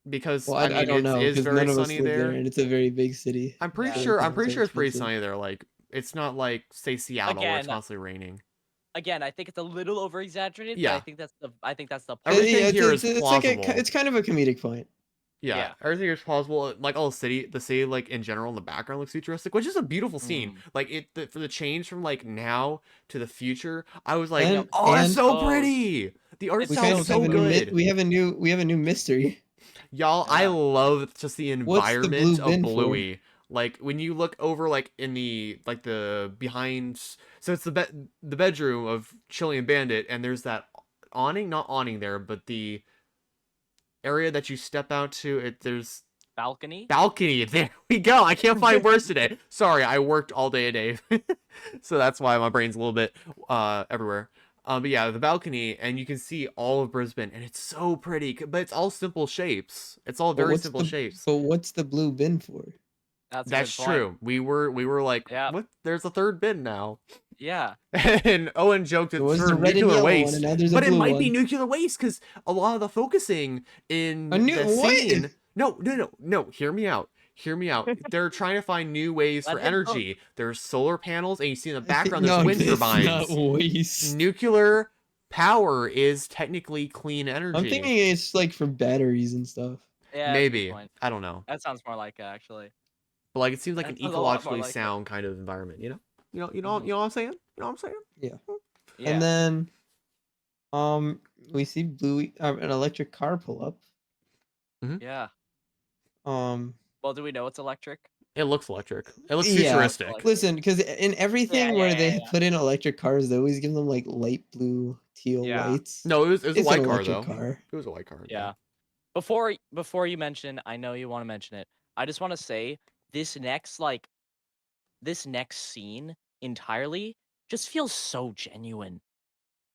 Speaker 2: because
Speaker 1: Well,
Speaker 2: I mean
Speaker 1: I don't know
Speaker 2: it is
Speaker 1: because
Speaker 2: very
Speaker 1: none of us
Speaker 2: sunny
Speaker 1: live there,
Speaker 2: there.
Speaker 1: and it's a very big city.
Speaker 2: I'm pretty
Speaker 3: Yeah.
Speaker 2: sure
Speaker 1: Solar panels are
Speaker 2: it's pretty
Speaker 1: expensive.
Speaker 2: sunny there. Like it's not like say Seattle where it's
Speaker 3: Again,
Speaker 2: constantly raining.
Speaker 3: Again, I think it's a little over exaggerated.
Speaker 2: Yeah.
Speaker 3: But I think that's the point.
Speaker 2: Everything
Speaker 1: Yeah,
Speaker 2: here is
Speaker 1: it's like
Speaker 2: plausible.
Speaker 1: it's kind of a comedic point.
Speaker 2: Yeah, everything is plausible. Like all the city, like in general, in the background looks futuristic, which is a beautiful scene. Like for the change from like now to the future, I was like,
Speaker 1: And-
Speaker 2: oh, that's
Speaker 1: and-
Speaker 2: so pretty. The art
Speaker 3: It's
Speaker 1: We
Speaker 2: style
Speaker 1: kind
Speaker 2: is
Speaker 1: of
Speaker 2: so
Speaker 1: have
Speaker 2: good.
Speaker 1: we have a new mystery.
Speaker 2: Y'all, I
Speaker 3: Yeah.
Speaker 2: love just the
Speaker 1: What's the
Speaker 2: environment
Speaker 1: blue
Speaker 2: of
Speaker 1: bin for?
Speaker 2: Bluey. Like when you look over, like in the behind, so it's the bedroom of Chili and Bandit, and there's that not awning there, but the area that you step out to. There's
Speaker 3: Balcony.
Speaker 2: balcony. There we go. I can't find words today. Sorry, I worked all day today, so that's why my brain's a little bit everywhere. But yeah, the balcony, and you can see all of Brisbane, and it's so pretty. But it's all simple shapes. It's all
Speaker 1: But
Speaker 2: very
Speaker 1: what's
Speaker 2: simple
Speaker 1: the
Speaker 2: shapes.
Speaker 1: but what's the blue bin for?
Speaker 3: That's a
Speaker 2: That's
Speaker 3: good point.
Speaker 2: true. We were like,
Speaker 3: Yeah.
Speaker 2: what? There's a third bin now.
Speaker 3: Yeah.
Speaker 2: And Owen joked
Speaker 1: There
Speaker 2: it's
Speaker 1: was
Speaker 2: for
Speaker 1: the red and
Speaker 2: nuclear
Speaker 1: yellow one,
Speaker 2: waste,
Speaker 1: and now there's a
Speaker 2: but it
Speaker 1: blue
Speaker 2: might be
Speaker 1: one.
Speaker 2: nuclear waste because a lot of the focusing in
Speaker 1: A new
Speaker 2: the
Speaker 1: what?
Speaker 2: scene. No. Hear me out. Hear me out. They're trying to find new ways
Speaker 3: Let
Speaker 2: for
Speaker 3: him cook.
Speaker 2: energy. There's solar panels, and you see in the
Speaker 1: I think
Speaker 2: background there's
Speaker 1: no,
Speaker 2: wind
Speaker 1: it's not
Speaker 2: turbines.
Speaker 1: waste.
Speaker 2: Nuclear power is technically clean
Speaker 1: I'm
Speaker 2: energy.
Speaker 1: thinking it's like for batteries and stuff.
Speaker 3: Yeah, that's a good
Speaker 2: Maybe.
Speaker 3: point.
Speaker 2: I don't know.
Speaker 3: That sounds more like it, actually.
Speaker 2: But like it seems like
Speaker 3: That
Speaker 2: an
Speaker 3: sounds a lot more
Speaker 2: ecologically
Speaker 3: like it.
Speaker 2: sound kind of environment, you know?
Speaker 3: Mhm.
Speaker 2: You know what I'm saying? You know what I'm saying?
Speaker 1: Yeah.
Speaker 3: Yeah.
Speaker 1: And then we see Bluey an electric car pull up.
Speaker 3: Yeah.
Speaker 1: Um
Speaker 3: Well, do we know it's electric?
Speaker 2: It looks electric. It looks
Speaker 1: yeah,
Speaker 2: futuristic.
Speaker 1: listen, because in everything where they
Speaker 3: Yeah.
Speaker 1: put in electric cars, they always give them like light blue, teal
Speaker 3: Yeah.
Speaker 1: lights.
Speaker 2: No, it was a
Speaker 1: It's an
Speaker 2: white car
Speaker 1: electric
Speaker 2: though.
Speaker 1: car.
Speaker 2: It was a white car.
Speaker 3: Yeah. Before you mention, I know you want to mention it. I just want to say this next scene entirely just feels so genuine.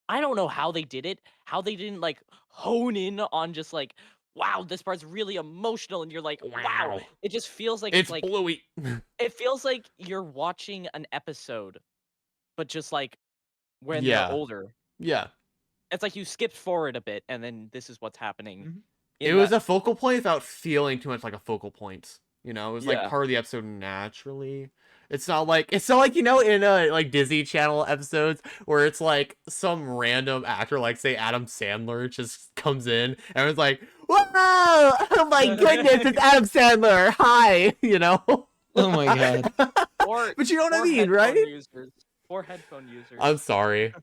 Speaker 3: I don't know how they did it, how they didn't like hone in on just like, wow, this part's really emotional, and you're like, wow.
Speaker 2: Wow.
Speaker 3: It just feels like
Speaker 2: It's Bluey.
Speaker 3: it feels like you're watching an episode, but just like when they're
Speaker 2: Yeah.
Speaker 3: older.
Speaker 2: Yeah.
Speaker 3: It's like you skipped forward a bit, and then this is what's happening
Speaker 1: Mhm.
Speaker 2: It
Speaker 3: in
Speaker 2: was
Speaker 3: that.
Speaker 2: a focal point without feeling too much like a focal point. You know, it was like
Speaker 3: Yeah.
Speaker 2: part of the episode naturally. It's not like you know in like Disney Channel episodes where it's like some random actor like say Adam Sandler just comes in and it's like, whoa, oh my goodness, it's Adam Sandler. Hi, you know.
Speaker 1: Oh my god.
Speaker 3: Or
Speaker 2: But you know what I
Speaker 3: or
Speaker 2: mean,
Speaker 3: headphone
Speaker 2: right?
Speaker 3: users. Or headphone users.
Speaker 2: I'm sorry.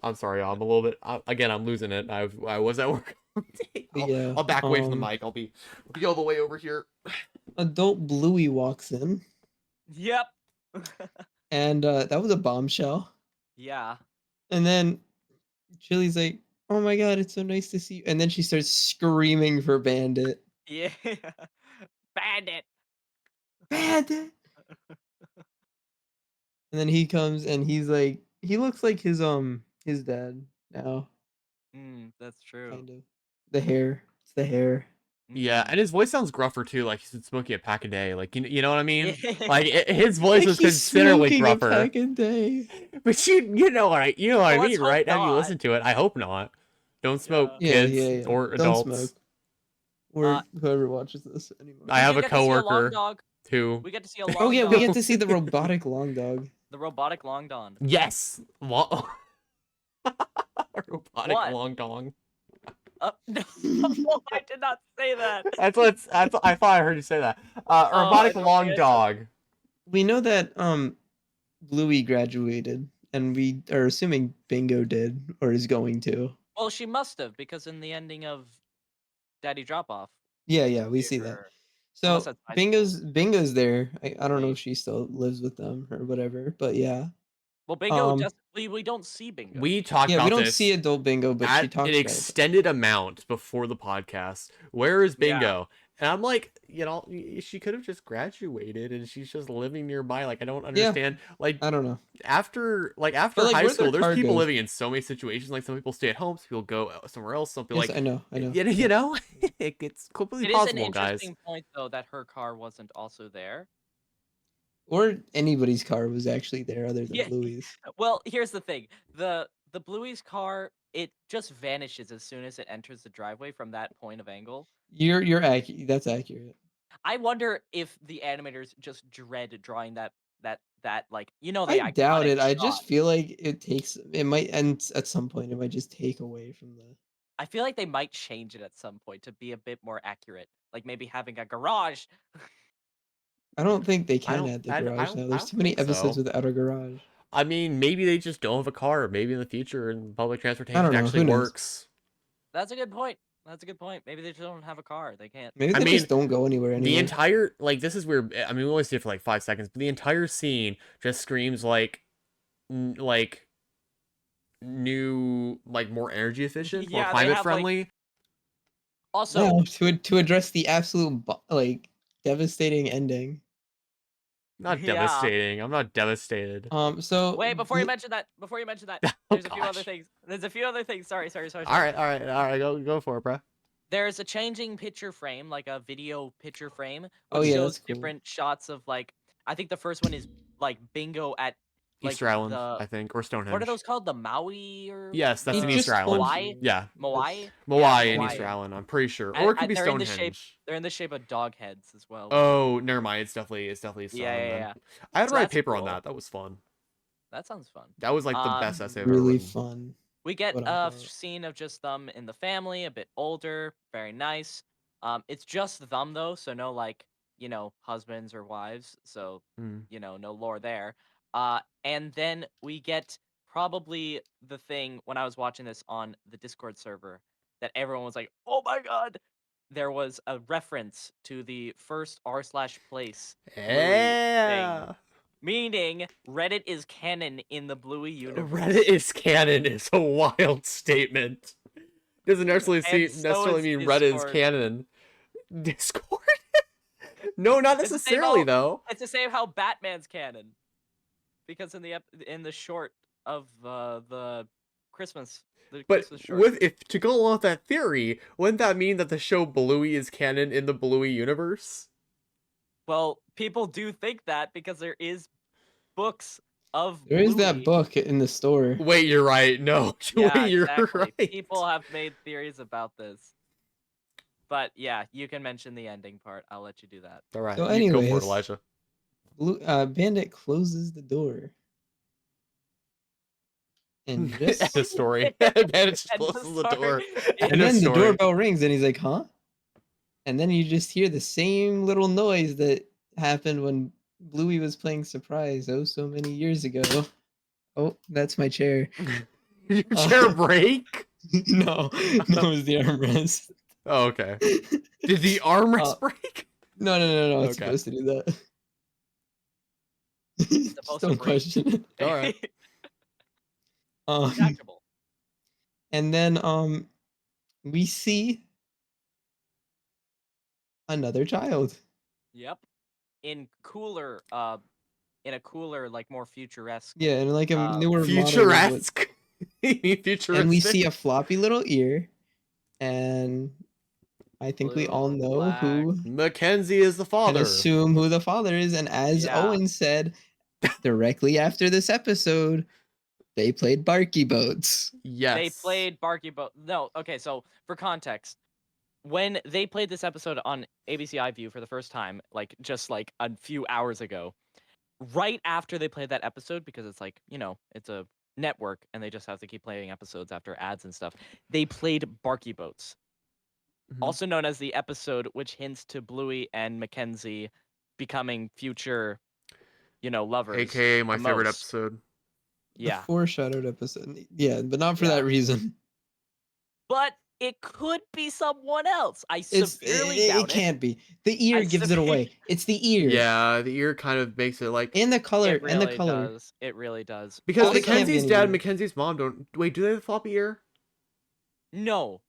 Speaker 2: I'm sorry. I'm a little bit. Again, I'm losing it. I was at work.
Speaker 1: Yeah.
Speaker 2: I'll back away from the mic. I'll be all the way over here.
Speaker 1: Adult Bluey walks in,
Speaker 3: Yep.
Speaker 1: and that was a bombshell.
Speaker 3: Yeah.
Speaker 1: And then Chili's like, "Oh my god, it's so nice to see you." And then she starts screaming for Bandit.
Speaker 3: Yeah. Bandit.
Speaker 1: Bandit. And then he comes and he's like, he looks like his dad now,
Speaker 3: That's true.
Speaker 1: kind of. The hair. It's the hair.
Speaker 2: Yeah,
Speaker 3: Mm.
Speaker 2: and his voice sounds gruffer too, like he's been smoking a pack a day. Like you know what I mean?
Speaker 3: Yeah.
Speaker 2: Like his voice
Speaker 1: Like
Speaker 2: was
Speaker 1: he's
Speaker 2: considerably
Speaker 1: smoking a
Speaker 2: gruffer.
Speaker 1: pack a day.
Speaker 2: But you know what I
Speaker 3: Well,
Speaker 2: mean,
Speaker 3: let's hope
Speaker 2: right? Have you
Speaker 3: not.
Speaker 2: listened to it? I hope not. Don't smoke,
Speaker 3: Yeah.
Speaker 1: Yeah,
Speaker 2: kids
Speaker 1: yeah, yeah.
Speaker 2: or
Speaker 1: Don't
Speaker 2: adults.
Speaker 1: smoke. Or
Speaker 3: Uh,
Speaker 1: whoever watches this anymore.
Speaker 2: I
Speaker 3: We
Speaker 2: have
Speaker 3: do
Speaker 2: a
Speaker 3: get to see a long
Speaker 2: coworker
Speaker 3: dog.
Speaker 2: who
Speaker 3: We get to see a long
Speaker 1: Oh yeah,
Speaker 3: dog.
Speaker 1: we get to see the robotic long dog.
Speaker 3: The robotic long dog.
Speaker 2: yes, robotic
Speaker 3: What?
Speaker 2: long dong.
Speaker 3: No, I did not say that.
Speaker 2: I thought I heard you say that. Robotic
Speaker 3: don't
Speaker 2: long
Speaker 3: think I did.
Speaker 2: dog.
Speaker 1: We know that Bluey graduated, and we are assuming Bingo did or is going to.
Speaker 3: Well, she must have, because in the ending of Daddy Drop Off,
Speaker 1: Yeah, we
Speaker 3: we
Speaker 1: see that.
Speaker 3: were unless
Speaker 1: So
Speaker 3: that's high school.
Speaker 1: Bingo's there. I don't know
Speaker 3: Maybe.
Speaker 1: if she still lives with them or whatever, but yeah.
Speaker 3: Well, Bingo
Speaker 1: Um
Speaker 3: does. We don't see Bingo.
Speaker 2: We talked
Speaker 1: yeah, we
Speaker 2: about
Speaker 1: don't
Speaker 2: this
Speaker 1: see adult Bingo, but she
Speaker 2: at an
Speaker 1: talks about it.
Speaker 2: extended amount before the podcast. Where is
Speaker 3: Yeah.
Speaker 2: Bingo? And I'm like, you know, she could have just graduated and she's just living nearby. Like, I don't understand. Like,
Speaker 1: I don't know.
Speaker 2: after
Speaker 1: like,
Speaker 2: high
Speaker 1: where their
Speaker 2: school, there's
Speaker 1: car
Speaker 2: people
Speaker 1: goes.
Speaker 2: living in so many situations. Like, some people stay at home, some people go somewhere else. Some people
Speaker 1: Yes, I know.
Speaker 2: you know, it's completely
Speaker 3: It is an
Speaker 2: possible, guys.
Speaker 3: interesting point, though, that her car wasn't also there.
Speaker 1: Or anybody's car was actually there other than
Speaker 3: Yeah.
Speaker 1: Bluey's.
Speaker 3: Well, here's the thing: the Bluey's car, it just vanishes as soon as it enters the driveway from that point of angle.
Speaker 1: You're accurate. That's accurate.
Speaker 3: I wonder if the animators just dread drawing that like the
Speaker 1: I doubt
Speaker 3: iconic
Speaker 1: it. I
Speaker 3: shot.
Speaker 1: just feel like it might end at some point. It might just take away from the.
Speaker 3: I feel like they might change it at some point to be a bit more accurate, like maybe having a garage.
Speaker 1: I don't think they
Speaker 2: I
Speaker 1: can
Speaker 2: don't,
Speaker 1: add the
Speaker 2: I
Speaker 1: garage
Speaker 2: don't,
Speaker 1: now.
Speaker 2: I
Speaker 1: There's
Speaker 2: don't
Speaker 1: too many
Speaker 2: think
Speaker 1: episodes
Speaker 2: so.
Speaker 1: without a garage.
Speaker 2: I mean, maybe they just don't have a car. Maybe in the future, and public transportation
Speaker 1: know.
Speaker 2: actually
Speaker 1: Who knows?
Speaker 2: works.
Speaker 3: That's a good point. That's a good point. Maybe they just don't have a car. They can't.
Speaker 1: Maybe
Speaker 2: I
Speaker 1: they
Speaker 2: mean,
Speaker 1: just don't go anywhere anymore.
Speaker 2: The entire, like, this is weird. I mean, we only see it for like 5 seconds, but the entire scene just screams like new, like more energy efficient, more
Speaker 3: Yeah, they
Speaker 2: climate
Speaker 3: have, like-
Speaker 2: friendly.
Speaker 3: Also,
Speaker 1: No, to address the absolute like devastating ending.
Speaker 2: Not
Speaker 3: Yeah.
Speaker 2: devastating. I'm not devastated.
Speaker 1: So
Speaker 3: Wait, before you mention that,
Speaker 2: Oh
Speaker 3: there's a few other
Speaker 2: gosh.
Speaker 3: things. There's a few other things. Sorry.
Speaker 2: All right, all right, all right. Go for it, bro.
Speaker 3: There's a changing picture frame, like a video picture frame,
Speaker 1: oh
Speaker 3: which
Speaker 1: yeah,
Speaker 3: shows
Speaker 1: that's cool.
Speaker 3: different shots of like. I think the first one is like bingo at like
Speaker 2: Easter Island,
Speaker 3: the
Speaker 2: I think, or
Speaker 3: what are
Speaker 2: Stonehenge.
Speaker 3: those called? The Maui or
Speaker 2: Yes, that's
Speaker 1: He
Speaker 2: an
Speaker 3: the
Speaker 2: Easter
Speaker 1: just
Speaker 2: Island.
Speaker 1: told
Speaker 3: Moai?
Speaker 1: you.
Speaker 2: Yeah,
Speaker 3: Moai? Yeah,
Speaker 2: Moai and Easter
Speaker 3: Moai.
Speaker 2: Island. I'm pretty sure, or it could be
Speaker 3: They're in the shape.
Speaker 2: Stonehenge.
Speaker 3: They're in the shape of dog heads as well, which are
Speaker 2: Oh,
Speaker 3: cool.
Speaker 2: never mind. It's definitely Easter
Speaker 3: Yeah,
Speaker 2: Island
Speaker 3: yeah,
Speaker 2: then.
Speaker 3: yeah.
Speaker 2: I had to
Speaker 3: So
Speaker 2: write a
Speaker 3: that's
Speaker 2: paper on
Speaker 3: cool.
Speaker 2: that. That was fun.
Speaker 3: That sounds fun.
Speaker 2: That was like the best essay I've ever
Speaker 1: Really
Speaker 2: written.
Speaker 1: fun.
Speaker 3: We get
Speaker 1: quote
Speaker 3: a
Speaker 1: unquote.
Speaker 3: scene of just them in the family, a bit older, very nice. It's just them though, so no like, husbands or wives, so
Speaker 2: Mm.
Speaker 3: no lore there. And then we get probably the thing when I was watching this on the Discord server that everyone was like, "Oh my god!" There was a reference to the first r/place Bluey thing,
Speaker 2: Yeah.
Speaker 3: meaning Reddit is canon in the Bluey universe.
Speaker 2: Reddit is canon is a wild statement. Doesn't
Speaker 3: And so
Speaker 2: necessarily
Speaker 3: is
Speaker 2: mean Reddit is
Speaker 3: Discord.
Speaker 2: canon. Discord? No, not
Speaker 3: It's the same
Speaker 2: necessarily
Speaker 3: how
Speaker 2: though.
Speaker 3: it's the same how Batman's canon, because in the short of Christmas the
Speaker 2: But
Speaker 3: Christmas short.
Speaker 2: if to go along with that theory, wouldn't that mean that the show Bluey is canon in the Bluey universe?
Speaker 3: Well, people do think that because there is books of
Speaker 1: There is that
Speaker 3: Bluey.
Speaker 1: book in the store.
Speaker 2: Wait, you're right. No,
Speaker 3: Yeah,
Speaker 2: wait, you're
Speaker 3: exactly.
Speaker 2: right.
Speaker 3: People have made theories about this. But yeah, you can mention the ending part. I'll let you do that.
Speaker 2: All right,
Speaker 1: So
Speaker 2: you go for it,
Speaker 1: anyways,
Speaker 2: Elijah.
Speaker 1: Bandit closes the door. And
Speaker 2: End
Speaker 1: just
Speaker 2: of story. Bandit just
Speaker 3: End of
Speaker 2: closes the
Speaker 3: story.
Speaker 2: door.
Speaker 1: and
Speaker 2: End of
Speaker 1: then the
Speaker 2: story.
Speaker 1: doorbell rings and he's like, "Huh?" And then you just hear the same little noise that happened when Bluey was playing surprise oh so many years ago. Oh, that's my chair.
Speaker 2: Your chair break?
Speaker 1: No, it's the armrest.
Speaker 2: Oh, okay. Did the armrest
Speaker 1: Uh,
Speaker 2: break?
Speaker 1: No, it's
Speaker 2: Okay.
Speaker 1: supposed to do that. Just
Speaker 3: supposed to
Speaker 1: don't
Speaker 3: break.
Speaker 1: question it.
Speaker 2: All right.
Speaker 3: Retractable.
Speaker 1: And then we see another child.
Speaker 3: Yep. In a cooler, like more futuresque.
Speaker 1: Yeah, and like a newer model.
Speaker 2: Futuresque. Futuristic.
Speaker 1: And we see a floppy little ear, and I think we all
Speaker 3: Blue,
Speaker 1: know
Speaker 3: black.
Speaker 1: who
Speaker 2: Mackenzie is the
Speaker 1: can
Speaker 2: father.
Speaker 1: assume who the father is. And as
Speaker 3: Yeah.
Speaker 1: Owen said, directly after this episode, they played Barky Boats.
Speaker 2: Yes.
Speaker 3: They played Barky Boat. No, okay, so for context, when they played this episode on ABC iView for the first time, like just like a few hours ago, right after they played that episode, because it's like, it's a network and they just have to keep playing episodes after ads and stuff, they played Barky Boats.
Speaker 2: Mhm.
Speaker 3: Also known as the episode which hints to Bluey and Mackenzie becoming future, lovers.
Speaker 2: AKA my
Speaker 3: the
Speaker 2: favorite
Speaker 3: most.
Speaker 2: episode.
Speaker 3: Yeah.
Speaker 1: The foreshadowed episode. Yeah, but not for
Speaker 3: Yeah.
Speaker 1: that reason.
Speaker 3: But it could be someone else. I
Speaker 1: It's
Speaker 3: severely
Speaker 1: it
Speaker 3: doubt it.
Speaker 1: can't be. The ear
Speaker 3: I
Speaker 1: gives it away. It's the ear.
Speaker 2: Yeah, the ear kind of makes it like
Speaker 1: And the color.
Speaker 3: It really
Speaker 1: and the color.
Speaker 3: does. It really does.
Speaker 2: because
Speaker 1: Also-
Speaker 2: Mackenzie's dad and
Speaker 1: anymore.
Speaker 2: Mackenzie's mom don't wait. Do they have a floppy ear?
Speaker 3: No.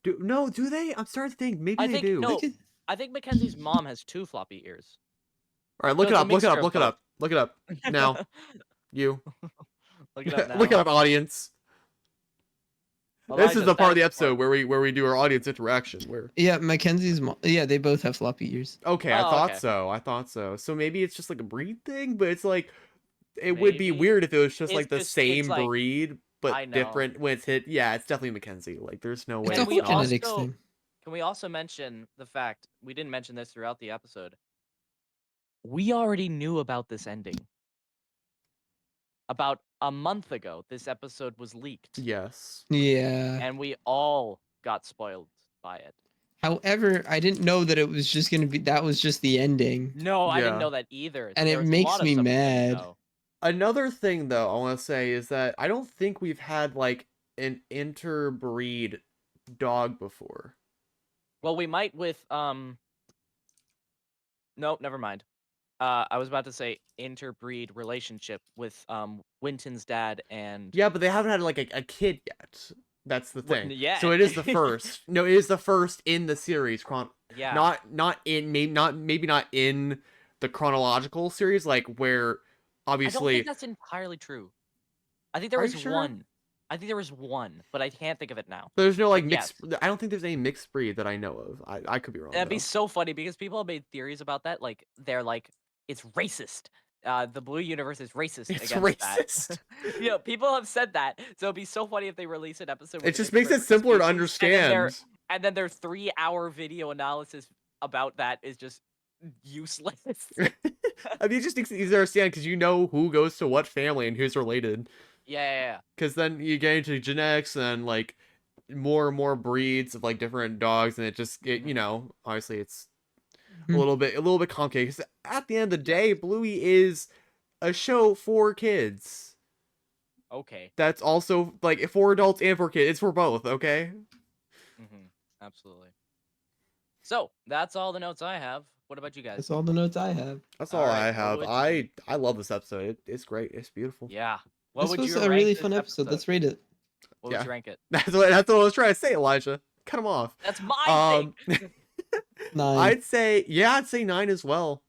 Speaker 2: Do they? I'm starting to think maybe
Speaker 3: I
Speaker 2: they
Speaker 3: think
Speaker 2: do.
Speaker 3: no.
Speaker 1: Look at-
Speaker 3: I think Mackenzie's mom has 2 floppy ears.
Speaker 2: All right, look
Speaker 3: No,
Speaker 2: it
Speaker 3: it's a
Speaker 2: up. Look it
Speaker 3: mixture
Speaker 2: up.
Speaker 3: of
Speaker 2: Look it
Speaker 3: both.
Speaker 2: up. Look it up now. You
Speaker 3: Look it up now.
Speaker 2: look it up, audience. This
Speaker 3: Elijah,
Speaker 2: is the part of the
Speaker 3: that's
Speaker 2: episode where we do our audience interaction. Where
Speaker 1: Yeah, Mackenzie's mom. Yeah, they both have floppy ears.
Speaker 2: okay, I
Speaker 3: Oh,
Speaker 2: thought
Speaker 3: okay.
Speaker 2: so. I thought so. So maybe it's just like a breed thing, but it's like it would be
Speaker 3: Maybe.
Speaker 2: weird if it was just
Speaker 3: It's
Speaker 2: like the
Speaker 3: just- it's
Speaker 2: same
Speaker 3: like-
Speaker 2: breed
Speaker 3: I
Speaker 2: but
Speaker 3: know.
Speaker 2: different when it's hit. Yeah, it's definitely Mackenzie. Like there's no way.
Speaker 1: It's a
Speaker 3: And
Speaker 1: whole
Speaker 3: we
Speaker 1: genetics
Speaker 3: also-
Speaker 1: thing.
Speaker 3: Can we also mention the fact we didn't mention this throughout the episode? We already knew about this ending. About a month ago, this episode was leaked,
Speaker 2: Yes.
Speaker 1: Yeah.
Speaker 3: and we all got spoiled by it.
Speaker 1: However, I didn't know that it was just gonna be. That was just the ending.
Speaker 3: No, I didn't
Speaker 2: Yeah.
Speaker 3: know that either.
Speaker 1: And
Speaker 3: There
Speaker 1: it
Speaker 3: was a
Speaker 1: makes
Speaker 3: lot of
Speaker 1: me
Speaker 3: stuff we didn't
Speaker 1: mad.
Speaker 3: know.
Speaker 2: Another thing though, I want to say is that I don't think we've had like an interbreed dog before.
Speaker 3: Well, we might with Nope, never mind. I was about to say interbreed relationship with Winton's dad and
Speaker 2: Yeah, but they haven't had like a kid yet. That's the
Speaker 3: Well,
Speaker 2: thing.
Speaker 3: yeah.
Speaker 2: So it is the first. No, it is the first in the series.
Speaker 3: yeah.
Speaker 2: Not in maybe not in the chronological series, like where
Speaker 3: I don't
Speaker 2: obviously.
Speaker 3: think that's entirely true. I think there
Speaker 2: Are
Speaker 3: was
Speaker 2: you sure?
Speaker 3: one. I think there was one, but I can't think of it now.
Speaker 2: There's no like
Speaker 3: But
Speaker 2: mixed.
Speaker 3: yes.
Speaker 2: I don't think there's any mixed breed that I know of. I could be wrong
Speaker 3: That'd be
Speaker 2: though.
Speaker 3: so funny because people have made theories about that. Like they're like, it's racist. The blue universe is racist
Speaker 2: It's
Speaker 3: against that.
Speaker 2: racist.
Speaker 3: People have said that. So it'd be so funny if they release an episode
Speaker 2: It
Speaker 3: with a
Speaker 2: just
Speaker 3: mixed
Speaker 2: makes it
Speaker 3: reference
Speaker 2: simpler to
Speaker 3: species,
Speaker 2: understand.
Speaker 3: and then their 3-hour video analysis about that is just useless.
Speaker 2: I mean, it just makes it easier to understand because you know who goes to what family and who's related.
Speaker 3: Yeah.
Speaker 2: Because then you get into genetics and like more and more breeds of like different dogs, and you know, obviously it's a
Speaker 1: Mhm.
Speaker 2: little bit complicated. 'Cause at the end of the
Speaker 3: Yeah.
Speaker 2: day, Bluey is a show for kids.
Speaker 3: Okay.
Speaker 2: That's also like for adults and for kids. It's for both. Okay.
Speaker 3: Absolutely. So that's all the notes I have. What about you guys?
Speaker 1: That's all the notes I have.
Speaker 2: That's all
Speaker 3: Alright,
Speaker 2: I
Speaker 3: what
Speaker 2: have.
Speaker 3: would
Speaker 2: I love this episode. It's great. It's beautiful.
Speaker 3: Yeah. What
Speaker 1: This
Speaker 3: would
Speaker 1: was
Speaker 3: you
Speaker 1: a
Speaker 3: rank
Speaker 1: really
Speaker 3: this
Speaker 1: fun episode. Let's rate it.
Speaker 3: What would
Speaker 2: Yeah.
Speaker 3: you rank it?
Speaker 2: That's what I was trying to say, Elijah. Cut him off.
Speaker 3: That's my thing.
Speaker 1: 9.
Speaker 2: I'd say 9 as well.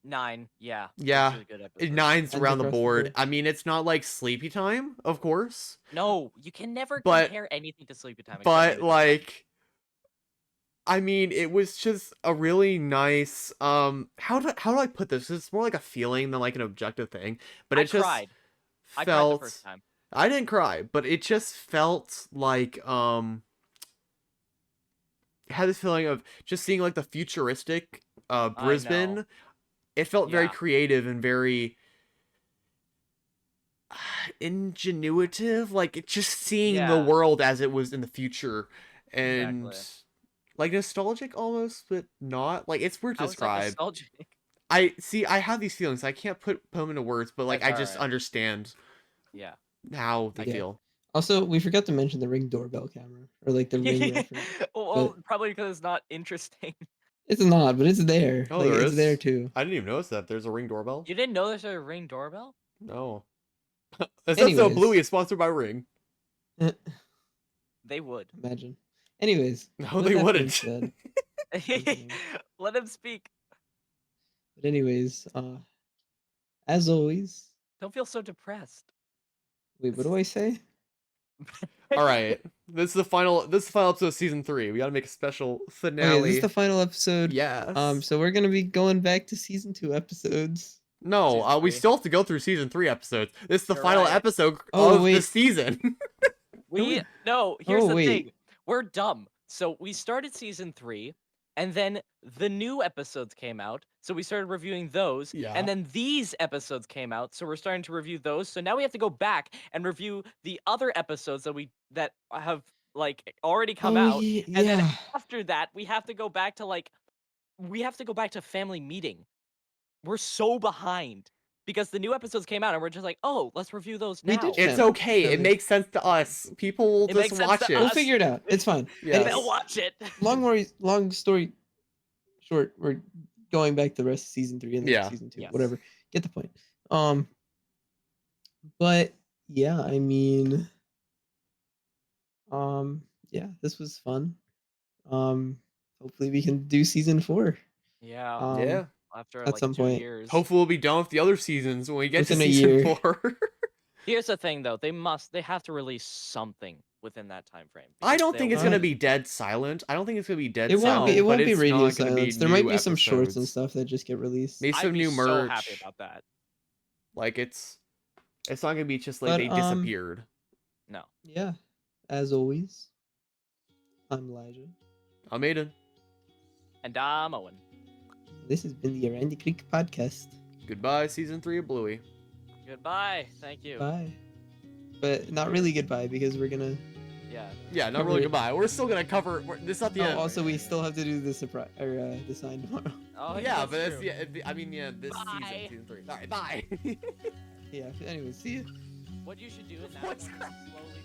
Speaker 3: 9. Yeah.
Speaker 2: Yeah.
Speaker 3: This is a good episode.
Speaker 2: 9's
Speaker 1: And
Speaker 2: around the
Speaker 1: across the
Speaker 2: board.
Speaker 1: board.
Speaker 2: I mean, it's not like sleepy time, of course,
Speaker 3: No, you can never
Speaker 2: But-
Speaker 3: compare anything to Sleepy Time. except
Speaker 2: but
Speaker 3: maybe the
Speaker 2: like, I mean, it was just a really nice. How do I put this? It's more like a feeling than like an objective thing. But
Speaker 3: I
Speaker 2: it just
Speaker 3: cried. I cried the
Speaker 2: felt.
Speaker 3: first time.
Speaker 2: I didn't cry, but it just felt like it had this feeling of just seeing like the futuristic Brisbane.
Speaker 3: know.
Speaker 2: It felt very
Speaker 3: Yeah.
Speaker 2: creative and very ingenuitive, like it just seeing the
Speaker 3: Yeah.
Speaker 2: world as it was in the future, and
Speaker 3: Exactly.
Speaker 2: like nostalgic almost, but not. Like it's weird to
Speaker 3: How is that
Speaker 2: describe.
Speaker 3: nostalgic?
Speaker 2: I have these feelings. I can't put them into words, but like
Speaker 3: That's
Speaker 2: I just
Speaker 3: alright.
Speaker 2: understand
Speaker 3: Yeah.
Speaker 2: how they
Speaker 1: Yeah.
Speaker 2: feel.
Speaker 1: Also, we forgot to mention the Ring doorbell camera, or like the Ring reference.
Speaker 3: Well, probably because it's not interesting.
Speaker 1: It's not, but it's there.
Speaker 2: Oh,
Speaker 1: like
Speaker 2: there
Speaker 1: it's
Speaker 2: is?
Speaker 1: there too.
Speaker 2: I didn't even notice that there's a Ring doorbell.
Speaker 3: You didn't know there's a Ring doorbell?
Speaker 2: No. This episode
Speaker 1: Anyways.
Speaker 2: Bluey is sponsored by Ring.
Speaker 3: They would.
Speaker 1: Imagine. Anyways.
Speaker 2: No,
Speaker 1: with
Speaker 2: they
Speaker 1: that being
Speaker 2: wouldn't.
Speaker 1: said-
Speaker 3: Let him speak.
Speaker 1: But anyways, as always.
Speaker 3: Don't feel so depressed.
Speaker 1: Wait, what do I say?
Speaker 2: All right, this is the final episode of season 3. We got to make a special finale.
Speaker 1: Okay, this is the final episode.
Speaker 2: Yes.
Speaker 1: So we're gonna be going back to season 2 episodes.
Speaker 2: No,
Speaker 3: Season
Speaker 2: we
Speaker 3: 3.
Speaker 2: still have to go through season 3 episodes. This is the
Speaker 3: You're
Speaker 2: final
Speaker 3: right.
Speaker 2: episode
Speaker 1: Oh,
Speaker 2: of the
Speaker 1: wait.
Speaker 2: season.
Speaker 3: Here's
Speaker 1: Oh,
Speaker 3: the
Speaker 1: wait.
Speaker 3: thing. We're dumb. So we started season 3, and then the new episodes came out. So we started reviewing those.
Speaker 2: Yeah.
Speaker 3: And then these episodes came out. So we're starting to review those. So now we have to go back and review the other episodes that have like already come out.
Speaker 1: Yeah.
Speaker 3: And then after that, we have to go back to family meeting. We're so behind because the new episodes came out and we're just like, oh, let's review those now.
Speaker 1: We did
Speaker 2: It's
Speaker 1: Yeah,
Speaker 2: okay. It
Speaker 1: really.
Speaker 2: makes sense to us. People will
Speaker 3: It makes
Speaker 2: just
Speaker 3: sense
Speaker 2: watch
Speaker 3: to
Speaker 2: it.
Speaker 1: We'll
Speaker 3: us.
Speaker 1: figure it out. It's fine.
Speaker 2: Yes.
Speaker 1: And
Speaker 3: They'll watch it.
Speaker 1: long story short, we're going back to the rest of season 3 and then
Speaker 2: Yeah.
Speaker 1: season 2.
Speaker 3: Yes.
Speaker 1: Whatever. Get the point. But yeah, I mean, yeah, this was fun. Hopefully we can do season 4.
Speaker 3: Yeah.
Speaker 2: Yeah.
Speaker 3: After
Speaker 1: at
Speaker 3: like
Speaker 1: some
Speaker 3: 2
Speaker 1: point.
Speaker 3: years.
Speaker 2: Hopefully we'll be done with the other seasons when we get
Speaker 1: Within
Speaker 2: to
Speaker 1: a
Speaker 2: season
Speaker 1: year.
Speaker 2: 4.
Speaker 3: Here's the thing though, they have to release something within that time frame.
Speaker 2: I
Speaker 3: because
Speaker 2: don't
Speaker 3: they
Speaker 2: think it's
Speaker 3: will-
Speaker 2: gonna be dead silent. I don't think it's gonna be dead
Speaker 1: It
Speaker 2: silent.
Speaker 1: won't be. It
Speaker 2: but
Speaker 1: won't be
Speaker 2: it's
Speaker 1: radio
Speaker 2: not gonna
Speaker 1: silence.
Speaker 2: Be
Speaker 1: There might
Speaker 2: new
Speaker 1: be some shorts and
Speaker 2: episodes.
Speaker 1: stuff that just get released.
Speaker 2: Maybe
Speaker 3: I'd
Speaker 2: some
Speaker 3: be
Speaker 2: new
Speaker 3: so
Speaker 2: merch.
Speaker 3: happy about that.
Speaker 2: Like it's not gonna be just like
Speaker 1: But,
Speaker 2: they disappeared.
Speaker 3: No.
Speaker 1: Yeah, as always, I'm Elijah.
Speaker 2: I'm Aiden.
Speaker 3: And I'm Owen.
Speaker 1: This has been the Randy Creek podcast.
Speaker 2: Goodbye, season 3 of Bluey.
Speaker 3: Goodbye. Thank you.
Speaker 1: Bye. But not really goodbye because we're gonna.
Speaker 3: Yeah.
Speaker 2: Yeah, not
Speaker 1: Cover
Speaker 2: really
Speaker 1: it.
Speaker 2: goodbye. We're still gonna cover. This is not the
Speaker 1: Oh,
Speaker 2: end.
Speaker 1: also, we still have to do the surprise or the sign tomorrow.
Speaker 3: Oh
Speaker 2: yeah,
Speaker 3: that's
Speaker 2: but
Speaker 3: true.
Speaker 2: I mean, yeah, this
Speaker 3: Bye.
Speaker 2: season 3. All right, bye.
Speaker 1: Yeah. Anyway, see you.
Speaker 3: What you should do is now
Speaker 2: What's
Speaker 3: slowly